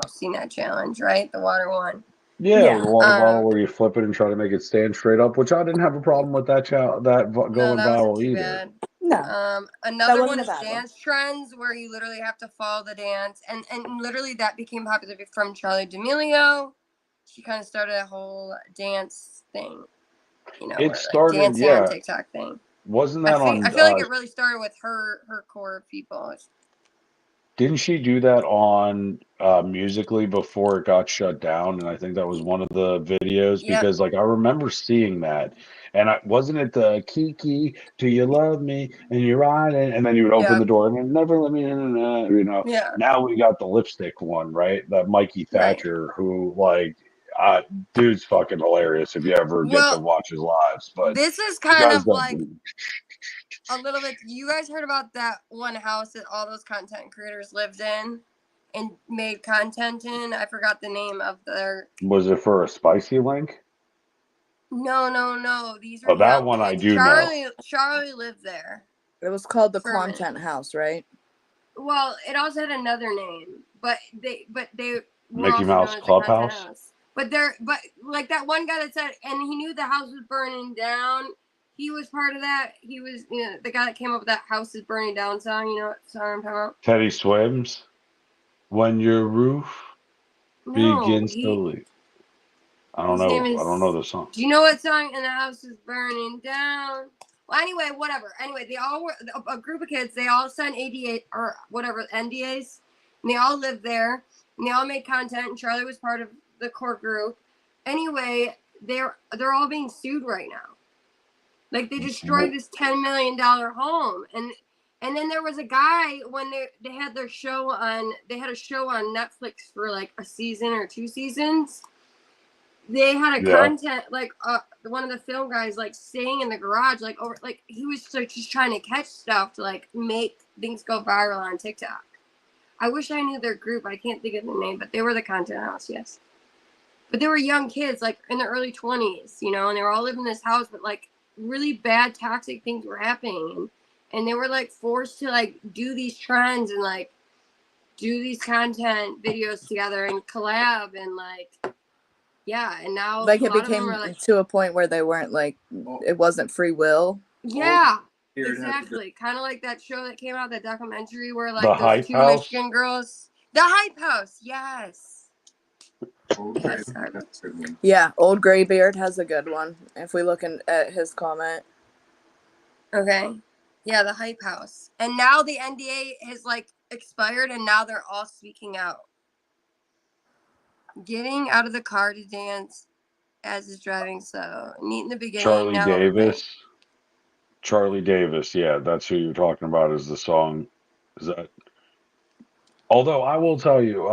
seen that challenge, right? The water one. Yeah, the water bottle Um, where you flip it and try to make it stand straight up, which I didn't have a problem with that No, going that wasn't viral too either. bad. No, that Another one wasn't a is bad one. dance trends where you literally have to follow the dance, and literally that became popular from Charlie D'Amelio. She kind of started a whole dance thing, you know, It or like started, dancing on yeah. TikTok thing. Wasn't I that think on? I feel like it really started with her core of people. Didn't she do that on Musically before it got shut down? And I think that was one of the videos Yep, because, like, I remember seeing that. And wasn't it the Kiki, do you love me? And you're right. And then you would open yep, the door and then never let me in. You know, yeah, now we got the lipstick one, right? That Mikey right. Thatcher, who, like, dude's fucking hilarious if you ever get to Well, watch his lives. But this is the kind guy's of like done. a little bit. You guys heard about that one house that all those content creators lived in and made content in? I forgot the name of their. Was it for a spicy link? No. These are Oh, that young one I kids. do know. Charlie lived there. It was called the For a minute. Content House, right? Well, it also had another name, but they were Mickey also known Mouse as the Content Clubhouse? House. But like that one guy that said, and he knew the house was burning down. He was part of that. He was, you know, the guy that came up with that "House is Burning Down" song. You know what song I'm talking about? Teddy Swims. When your roof No, begins to leak. I don't his name know. I don't know is. the song. Do you know what song? And the house is burning down. Well, anyway, whatever. Anyway, they all were a group of kids. They all signed ADA or whatever NDAs, and they all lived there, and they all made content. And Charlie was part of the core group. Anyway, they're all being sued right now. Like they destroyed this $10 million home, and then there was a guy when they had their show on. They had a show on Netflix for like a season or 2 seasons. They had a content like one of the film guys like staying in the garage like over like he was like just trying to catch stuff to like make things go viral on TikTok. I wish I knew their group. I can't think of the name, but they were the Content House, yes. But they were young kids like in their early 20s, you know, and they were all living in this house, but like really bad toxic things were happening, and they were like forced to like do these trends and like do these content videos together and collab and like yeah, and now Like a it lot of them became are like to a point where they weren't like it wasn't free will. yeah, Beard has a good- exactly, kind of like that show that came out, that documentary where The like those Hype two House? Michigan girls, the Hype House, yes. Old Yes, Grey. sorry. That's a good one. Yeah, Old Graybeard has a good one. If we look at his comment. Okay. Yeah, the Hype House. And now the NDA has like expired and now they're all speaking out. Getting out of the car to dance as is driving so neat in the beginning. Charlie now Davis. Charlie Davis, yeah, that's who you're talking about. Is the song? Is that? Although I will tell you,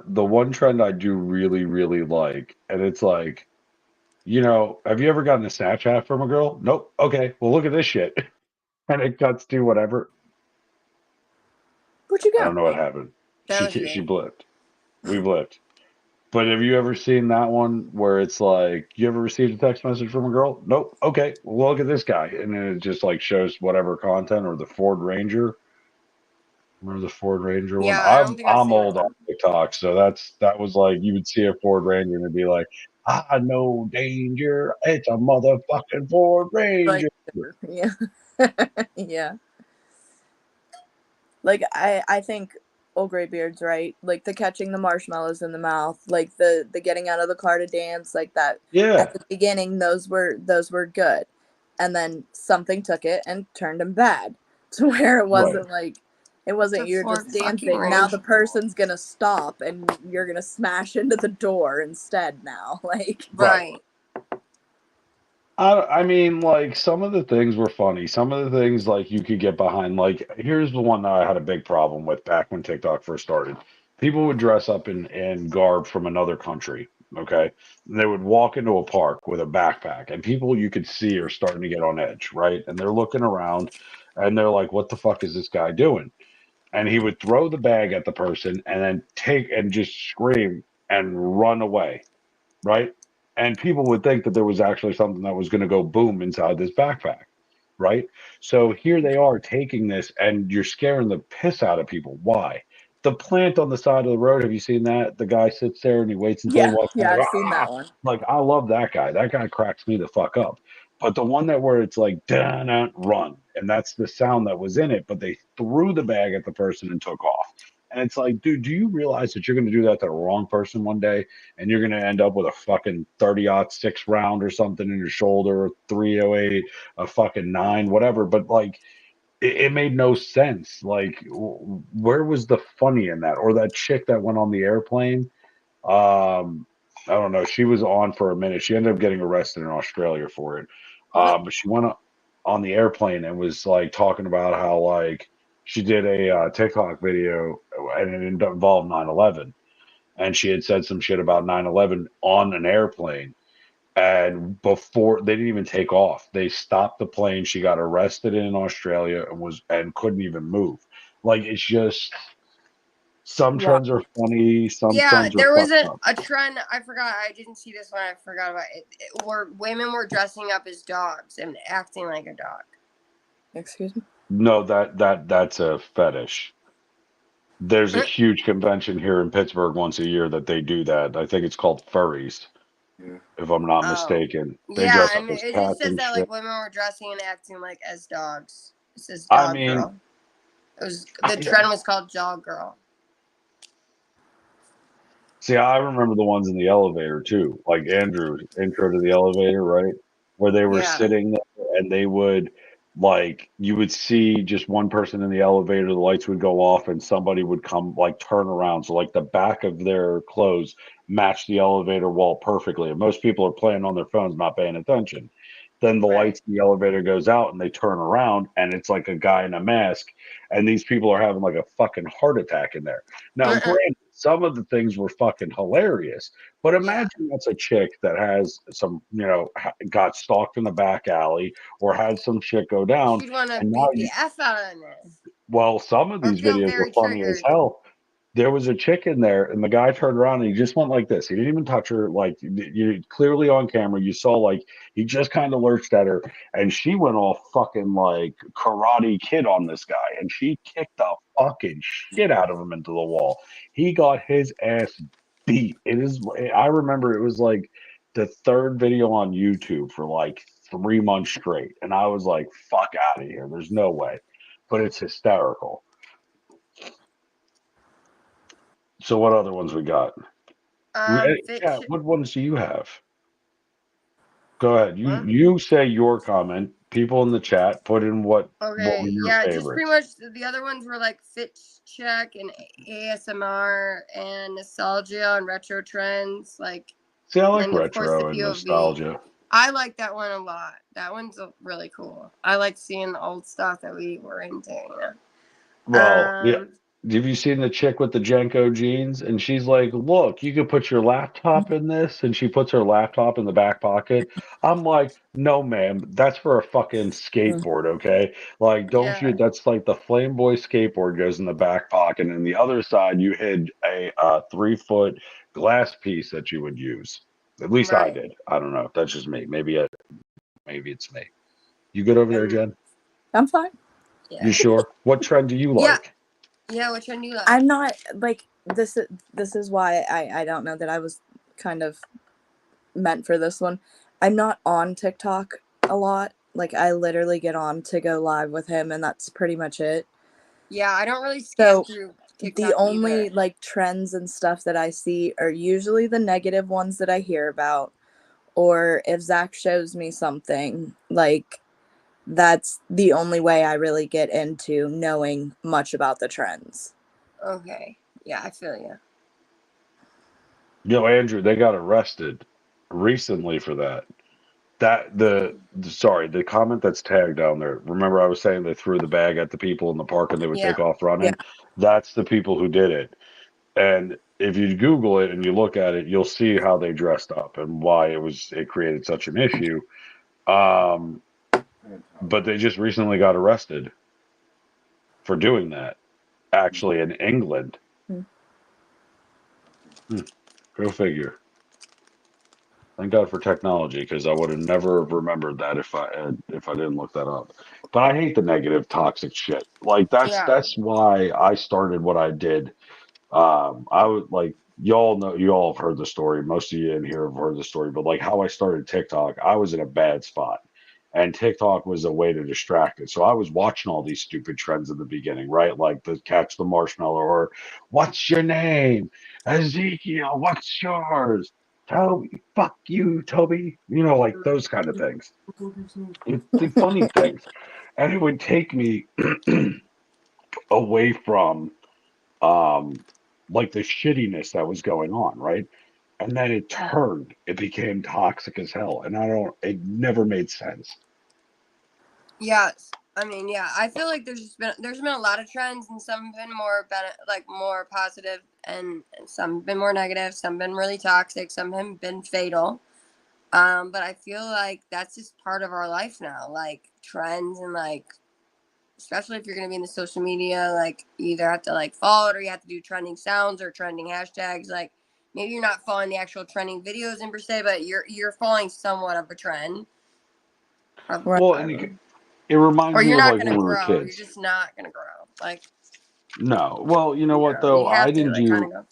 the one trend I do really, really like, and it's like, have you ever gotten a Snapchat from a girl? Nope. Okay, well, look at this shit, and it cuts to whatever. Where'd you I don't go? know what happened. That was She me. blipped. We blipped. But have you ever seen that one where it's like, you ever received a text message from a girl? Nope. Okay, well, look at this guy, and then it just like shows whatever content or the Ford Ranger. Remember the Ford Ranger one? Yeah, I don't think I've I'm seen old that on one. TikTok, so that was like you would see a Ford Ranger and it'd be like, I know danger, it's a motherfucking Ford Like, Ranger. yeah. Yeah. Like I think Old Graybeard's right. Like the catching the marshmallows in the mouth, like the getting out of the car to dance, like that Yeah, at the beginning those were good. And then something took it and turned him bad. To where it wasn't like it wasn't It's a you're Ford just fucking dancing. Now Ranger. the person's gonna stop and you're gonna smash into the door instead now. Like Right. I mean, like some of the things were funny. Some of the things like you could get behind. Like here's the one that I had a big problem with back when TikTok first started. People would dress up in garb from another country. Okay, and they would walk into a park with a backpack, and people you could see are starting to get on edge, right? And they're looking around, and they're like, "What the fuck is this guy doing?" And he would throw the bag at the person, and then take and just scream and run away, right? And people would think that there was actually something that was going to go boom inside this backpack, right? So here they are taking this, and you're scaring the piss out of people. Why? The plant on the side of the road. Have you seen that? The guy sits there and he waits until he walks by. yeah, I've seen that one. Like I love that guy. That guy cracks me the fuck up. But the one that where it's like da run, and that's the sound that was in it. But they threw the bag at the person and took off. And it's like, dude, do you realize that you're going to do that to the wrong person one day, and you're going to end up with a fucking 30-06 round or something in your shoulder, or 308, a fucking 9, whatever. But like, it made no sense. Like, where was the funny in that? Or that chick that went on the airplane? I don't know. She was on for a minute. She ended up getting arrested in Australia for it. But she went on the airplane and was like talking about how like she did a TikTok video and it involved 9/11, and she had said some shit about 9/11 on an airplane. And before they didn't even take off, they stopped the plane. She got arrested in Australia and couldn't even move. Like it's just some Wow. trends are funny, some Yeah, trends are there was fucked up. a trend. I forgot. I didn't see this one. I forgot about it. Where women were dressing up as dogs and acting like a dog. Excuse me. No, that's a fetish. There's a huge convention here in Pittsburgh once a year that they do that. I think it's called Furries, Yeah. if I'm not Oh. mistaken. They Yeah, dress I up mean, as it just cats says and that shit. like women were dressing and acting like as dogs. It says I dog mean, girl. It was the trend was called dog girl. See, I remember the ones in the elevator too, like Andrew's intro to the elevator, right? Where they were Yeah. sitting there and they would, like, you would see just one person in the elevator, the lights would go off and somebody would come, like, turn around. So, like, the back of their clothes matched the elevator wall perfectly. And most people are playing on their phones, not paying attention. Then the Right. lights in the elevator goes out and they turn around and it's like a guy in a mask. And these people are having like a fucking heart attack in there. Now, granted, some of the things were fucking hilarious, but imagine that's a chick that has some, got stalked in the back alley or had some shit go down. She'd want to And now beat the F out of it. well, some of Or these feel videos were very funny as triggered. hell. there was a chick in there, and the guy turned around and he just went like this. He didn't even touch her. Like, you clearly on camera, you saw like he just kind of lurched at her, and she went all fucking like Karate Kid on this guy, and she kicked the fucking shit out of him into the wall. He got his ass beat. It is. I remember it was like the third video on YouTube for like 3 months straight, and I was like, "Fuck out of here! There's no way." But it's hysterical. So what other ones we got? Fit Yeah, ch- what ones do you have? Go ahead. You What? you say your comment. People in the chat put in what were Okay, your yeah, just pretty favorites. much the other ones were like Fit Check and ASMR and nostalgia and retro trends. Like, See, I and like then of course the retro and POV. nostalgia. I like that one a lot. That one's really cool. I like seeing the old stuff that we were into. You know? Well, yeah. Um, Have you seen the chick with the Jenko jeans? And she's like, "Look, you can put your laptop in this," and she puts her laptop in the back pocket. I'm like, "No, ma'am, that's for a fucking skateboard, okay? Like, don't yeah, you? That's like the Flame Boy skateboard goes in the back pocket, and the other side you hid a 3 foot glass piece that you would use. At least I right. did. I don't know. That's just me. Maybe it's me. You good over there, And Jen? I'm fine. yeah, You sure? What trend do you yeah, like? yeah. Which one do you like? I'm not like this. This is why I don't know that I was kind of meant for this one. I'm not on TikTok a lot. Like I literally get on to go live with him, and that's pretty much it. Yeah, I don't really scan So through the TikTok only either. like trends and stuff that I see are usually the negative ones that I hear about, or if Zach shows me something, like that's the only way I really get into knowing much about the trends. Okay, yeah, I feel you. Andrew, they got arrested recently for that. Sorry, the comment that's tagged down there. Remember, I was saying they threw the bag at the people in the park and they would Yeah, take off Yeah. running. That's the people who did it. And if you Google it and you look at it, you'll see how they dressed up and why it created such an issue. But they just recently got arrested for doing that. Actually, in England. Go figure. Thank God for technology, because I would have never remembered that if I didn't look that up. But I hate the negative, toxic shit. Like yeah, that's why I started what I did. I would like you all have heard the story. Most of you in here have heard the story. But like how I started TikTok, I was in a bad spot, and TikTok was a way to distract it. So I was watching all these stupid trends in the beginning, right? Like the catch the marshmallow or what's your name, Ezekiel? What's yours? Toby, fuck you, Toby. Like those kind of things. The funny things. And it would take me away from like the shittiness that was going on, right? And then it became toxic as hell. And it never made sense. yeah. I mean, yeah. I feel like there's been a lot of trends, and some have been more positive, and some have been more negative. Some have been really toxic. Some have been fatal. But I feel like that's just part of our life now. Like trends and like, especially if you're gonna be in the social media, like you either have to like follow it or you have to do trending sounds or trending hashtags. Like maybe you're not following the actual trending videos in per se, but you're following somewhat of a trend. Right. Well, and it reminds Or me you're of not like gonna when we were grow. You're kids. just not gonna grow. Like No. Well, you know what you though? have to like kind of go.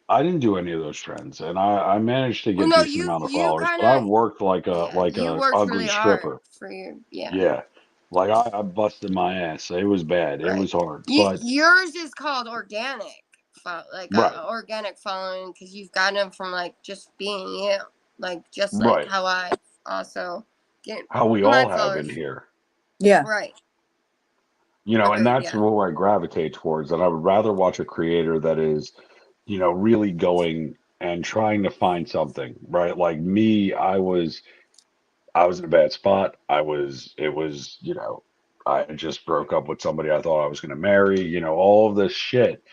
I didn't do any of those trends, and I managed to Well, get no, decent you amount of you followers, kind but I of worked like a yeah, you worked ugly really hard stripper. for your yeah. Yeah. Like I busted my ass. It was bad. It Right. was hard. But Yours is called organic, right. organic following because you've gotten them from like just being you, like just like Right. how I also get How we my all have in followers. here. Yeah. Right. And Agreed. that's Yeah. where I gravitate towards. And I would rather watch a creator that is, really going and trying to find something, right? Like me, I was in a bad spot. It was, I just broke up with somebody I thought I was going to marry, all of this shit.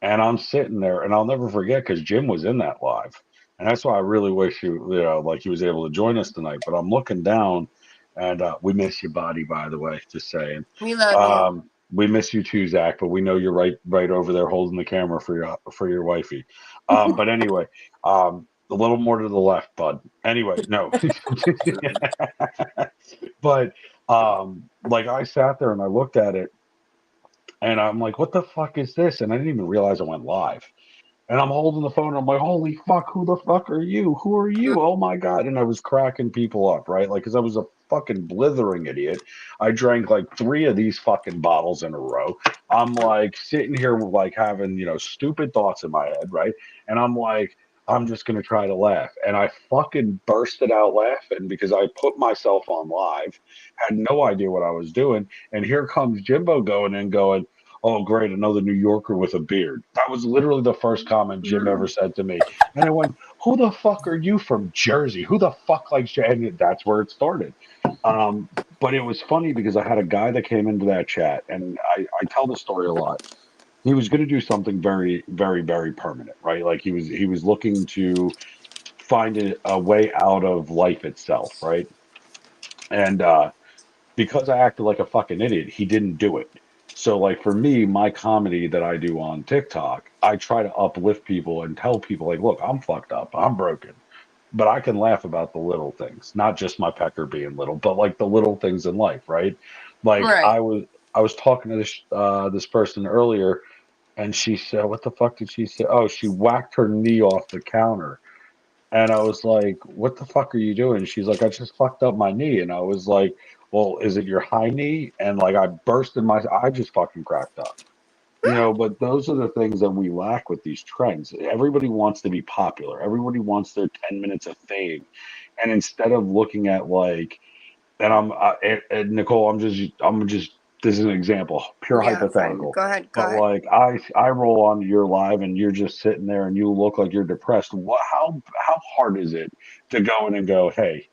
And I'm sitting there and I'll never forget because Jim was in that live. And that's why I really wish like he was able to join us tonight. But I'm looking down and we miss your body, by the way, just saying. We love you. We miss you too, Zach, but we know you're right over there holding the camera for your wifey. But anyway, a little more to the left, bud. Anyway, no. But like I sat there and I looked at it and I'm like, what the fuck is this? And I didn't even realize I went live. And I'm holding the phone. And I'm like, holy fuck, who the fuck are you? Who are you? Oh my God. And I was cracking people up, right? Like, because I was a fucking blithering idiot. I drank like 3 of these fucking bottles in a row. I'm like sitting here with like having, stupid thoughts in my head, right? And I'm like, I'm just going to try to laugh. And I fucking bursted out laughing because I put myself on live, had no idea what I was doing. And here comes Jimbo going, oh, great, another New Yorker with a beard. That was literally the first comment Jim ever said to me. And I went, who the fuck are you from Jersey? Who the fuck likes you? And that's where it started. But it was funny because I had a guy that came into that chat, and I tell the story a lot. He was going to do something very, very, very permanent, right? Like he was looking to find a way out of life itself, right? And because I acted like a fucking idiot, he didn't do it. So, like for me, my comedy that I do on TikTok, I try to uplift people and tell people, like, look, I'm fucked up, I'm broken, but I can laugh about the little things, not just my pecker being little, but like the little things in life, right? Like Right. I was talking to this person earlier, and she said, "What the fuck did she say?" Oh, she whacked her knee off the counter. And I was like, what the fuck are you doing? She's like, I just fucked up my knee. And I was like, well, is it your high knee? And like, I just fucking cracked up. But those are the things that we lack with these trends. Everybody wants to be popular. Everybody wants their 10 minutes of fame. And instead of looking at like, and Nicole, I'm just, this is an example, pure Yeah, fine. hypothetical. Go ahead. But like I roll onto your live and you're just sitting there and you look like you're depressed. How hard is it to go in and go, hey,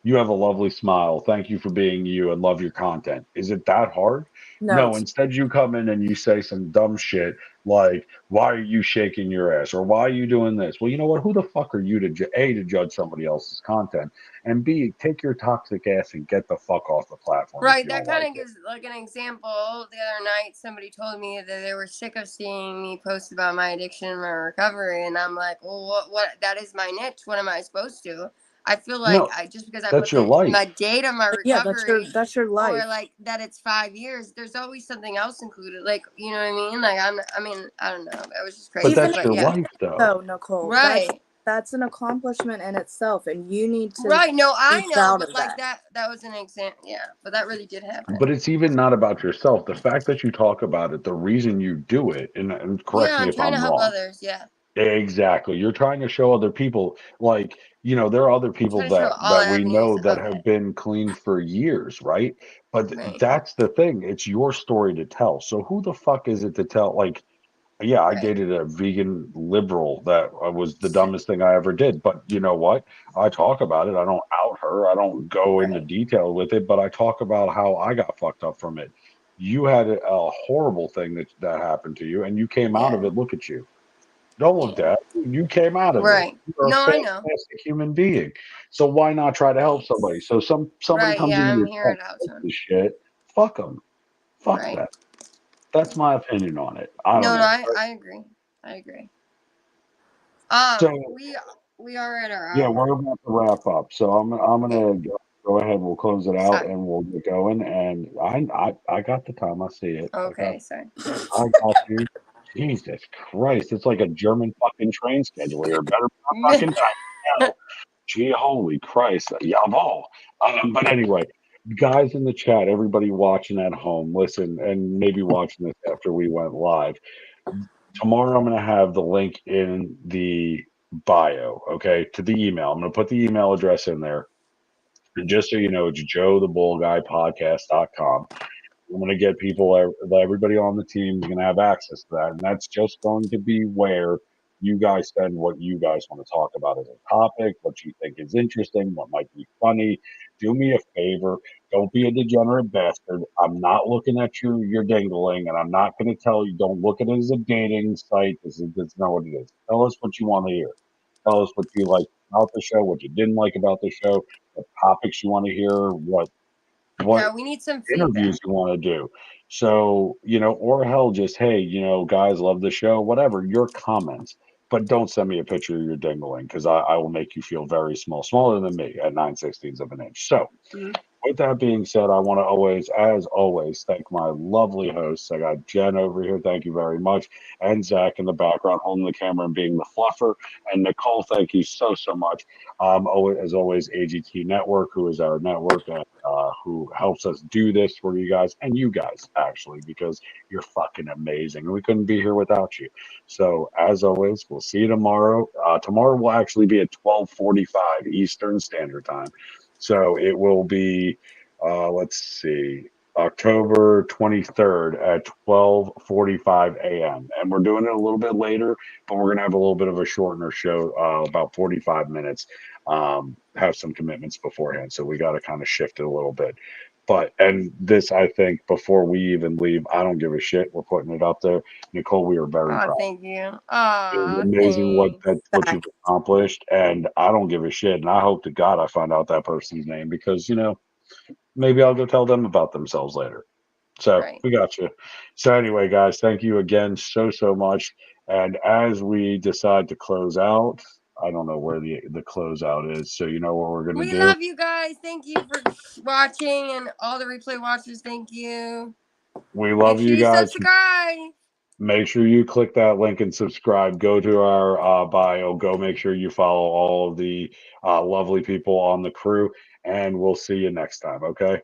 you have a lovely smile. Thank you for being you and love your content. Is it that hard? No, No, instead you come in and you say some dumb shit like, why are you shaking your ass? Or why are you doing this? Well, you know what? Who the fuck are you to judge somebody else's content? And B, take your toxic ass and get the fuck off the platform. Right, that kind of gives like an example. The other night, somebody told me that they were sick of seeing me post about my addiction and my recovery, and I'm like, well, what? That is my niche. What am I supposed to? I feel like No, just because I that's put your life. my date of my yeah, recovery, that's your life. or like that it's 5 years. There's always something else included. Like, you know what I mean? Like I don't know. That was just crazy. But that's But your yeah, life, though. Oh, Nicole, right. that's an accomplishment in itself, and you need to Right, no, I be know, proud but of like that. that was an example. Yeah, but that really did happen. But it's even not about yourself. The fact that you talk about it, the reason you do it, and correct Yeah, me I'm if trying to I'm help wrong. others. Yeah, Exactly. You're trying to show other people, like, there are other I'm people trying to show all that we avenues know that of have it. been clean for years, right? But Right, that's the thing. It's your story to tell. So who the fuck is it to tell? Like, yeah, I right. dated a vegan liberal that was the dumbest thing I ever did. But you know what? I talk about it. I don't out her. I don't go into Right. detail with it, but I talk about how I got fucked up from it. You had a horrible thing that happened to you, and you came out of Yeah, it. Look at you. Don't look yeah. that. You came out of it. Right. You're a No, I know. fantastic human being. So why not try to help somebody? Thanks. So somebody Right, comes yeah, into I'm your here chat, at out fuck soon. this shit. Fuck them. Fuck Right. that. That's my opinion on it. I don't No, know. I agree. I agree. So We are at our yeah, hour. we're about to wrap up. So I'm Okay. gonna go ahead. We'll close it out Sorry. and we'll get going. And I got the time. I see it. Okay, sorry. I got you. Jesus Christ! It's like a German fucking train schedule here. Better fucking time now. Gee, holy Christ, jawohl. But anyway, guys in the chat, everybody watching at home, listen, and maybe watching this after we went live. Tomorrow, I'm going to have the link in the bio, okay, to the email. I'm going to put the email address in there. And just so you know, it's joethebullguypodcast.com. I'm going to get everybody on the team is going to have access to that. And that's just going to be where you guys send what you guys want to talk about as a topic, what you think is interesting, what might be funny. Do me a favor. Don't be a degenerate bastard. I'm not looking at your dingling, and I'm not going to tell you, don't look at it as a dating site. That's not what it is. Tell us what you want to hear. Tell us what you like about the show, what you didn't like about the show, what topics you want to hear, what what Yeah, we need some feedback. interviews you want to do. So, or hell, just, hey, guys, love the show, whatever, your comments. But don't send me a picture of your dingling because I will make you feel very small, smaller than me at 9/16 of an inch. So, Mhm. with that being said, I want to always, as always, thank my lovely hosts. I got Jen over here. Thank you very much. And Zach in the background holding the camera and being the fluffer. And Nicole, thank you so, so much. As always, AGT Network, who is our network and who helps us do this for you guys and you guys, actually, because you're fucking amazing. And we couldn't be here without you. So, as always, we'll see you tomorrow. Tomorrow will actually be at 12:45 Eastern Standard Time. So it will be, let's see, October 23rd at 12:45 a.m. And we're doing it a little bit later, but we're going to have a little bit of a shortener show, about 45 minutes. Have some commitments beforehand, so we got to kind of shift it a little bit. But, and this, I think, before we even leave, I don't give a shit. We're putting it up there. Nicole, we are very Oh, proud. thank you. It was Oh, amazing what thanks. you've accomplished, and I don't give a shit. And I hope to God I find out that person's name because maybe I'll go tell them about themselves later. So Right. we got you. So anyway, guys, thank you again so much. And as we decide to close out, I don't know where the closeout is, so you know what we're gonna We do. love you guys. Thank you for watching, and all the replay watchers. Thank you. We love Make sure you you guys. subscribe. Make sure you click that link and subscribe. Go to our bio. Go make sure you follow all of the lovely people on the crew, and we'll see you next time. Okay.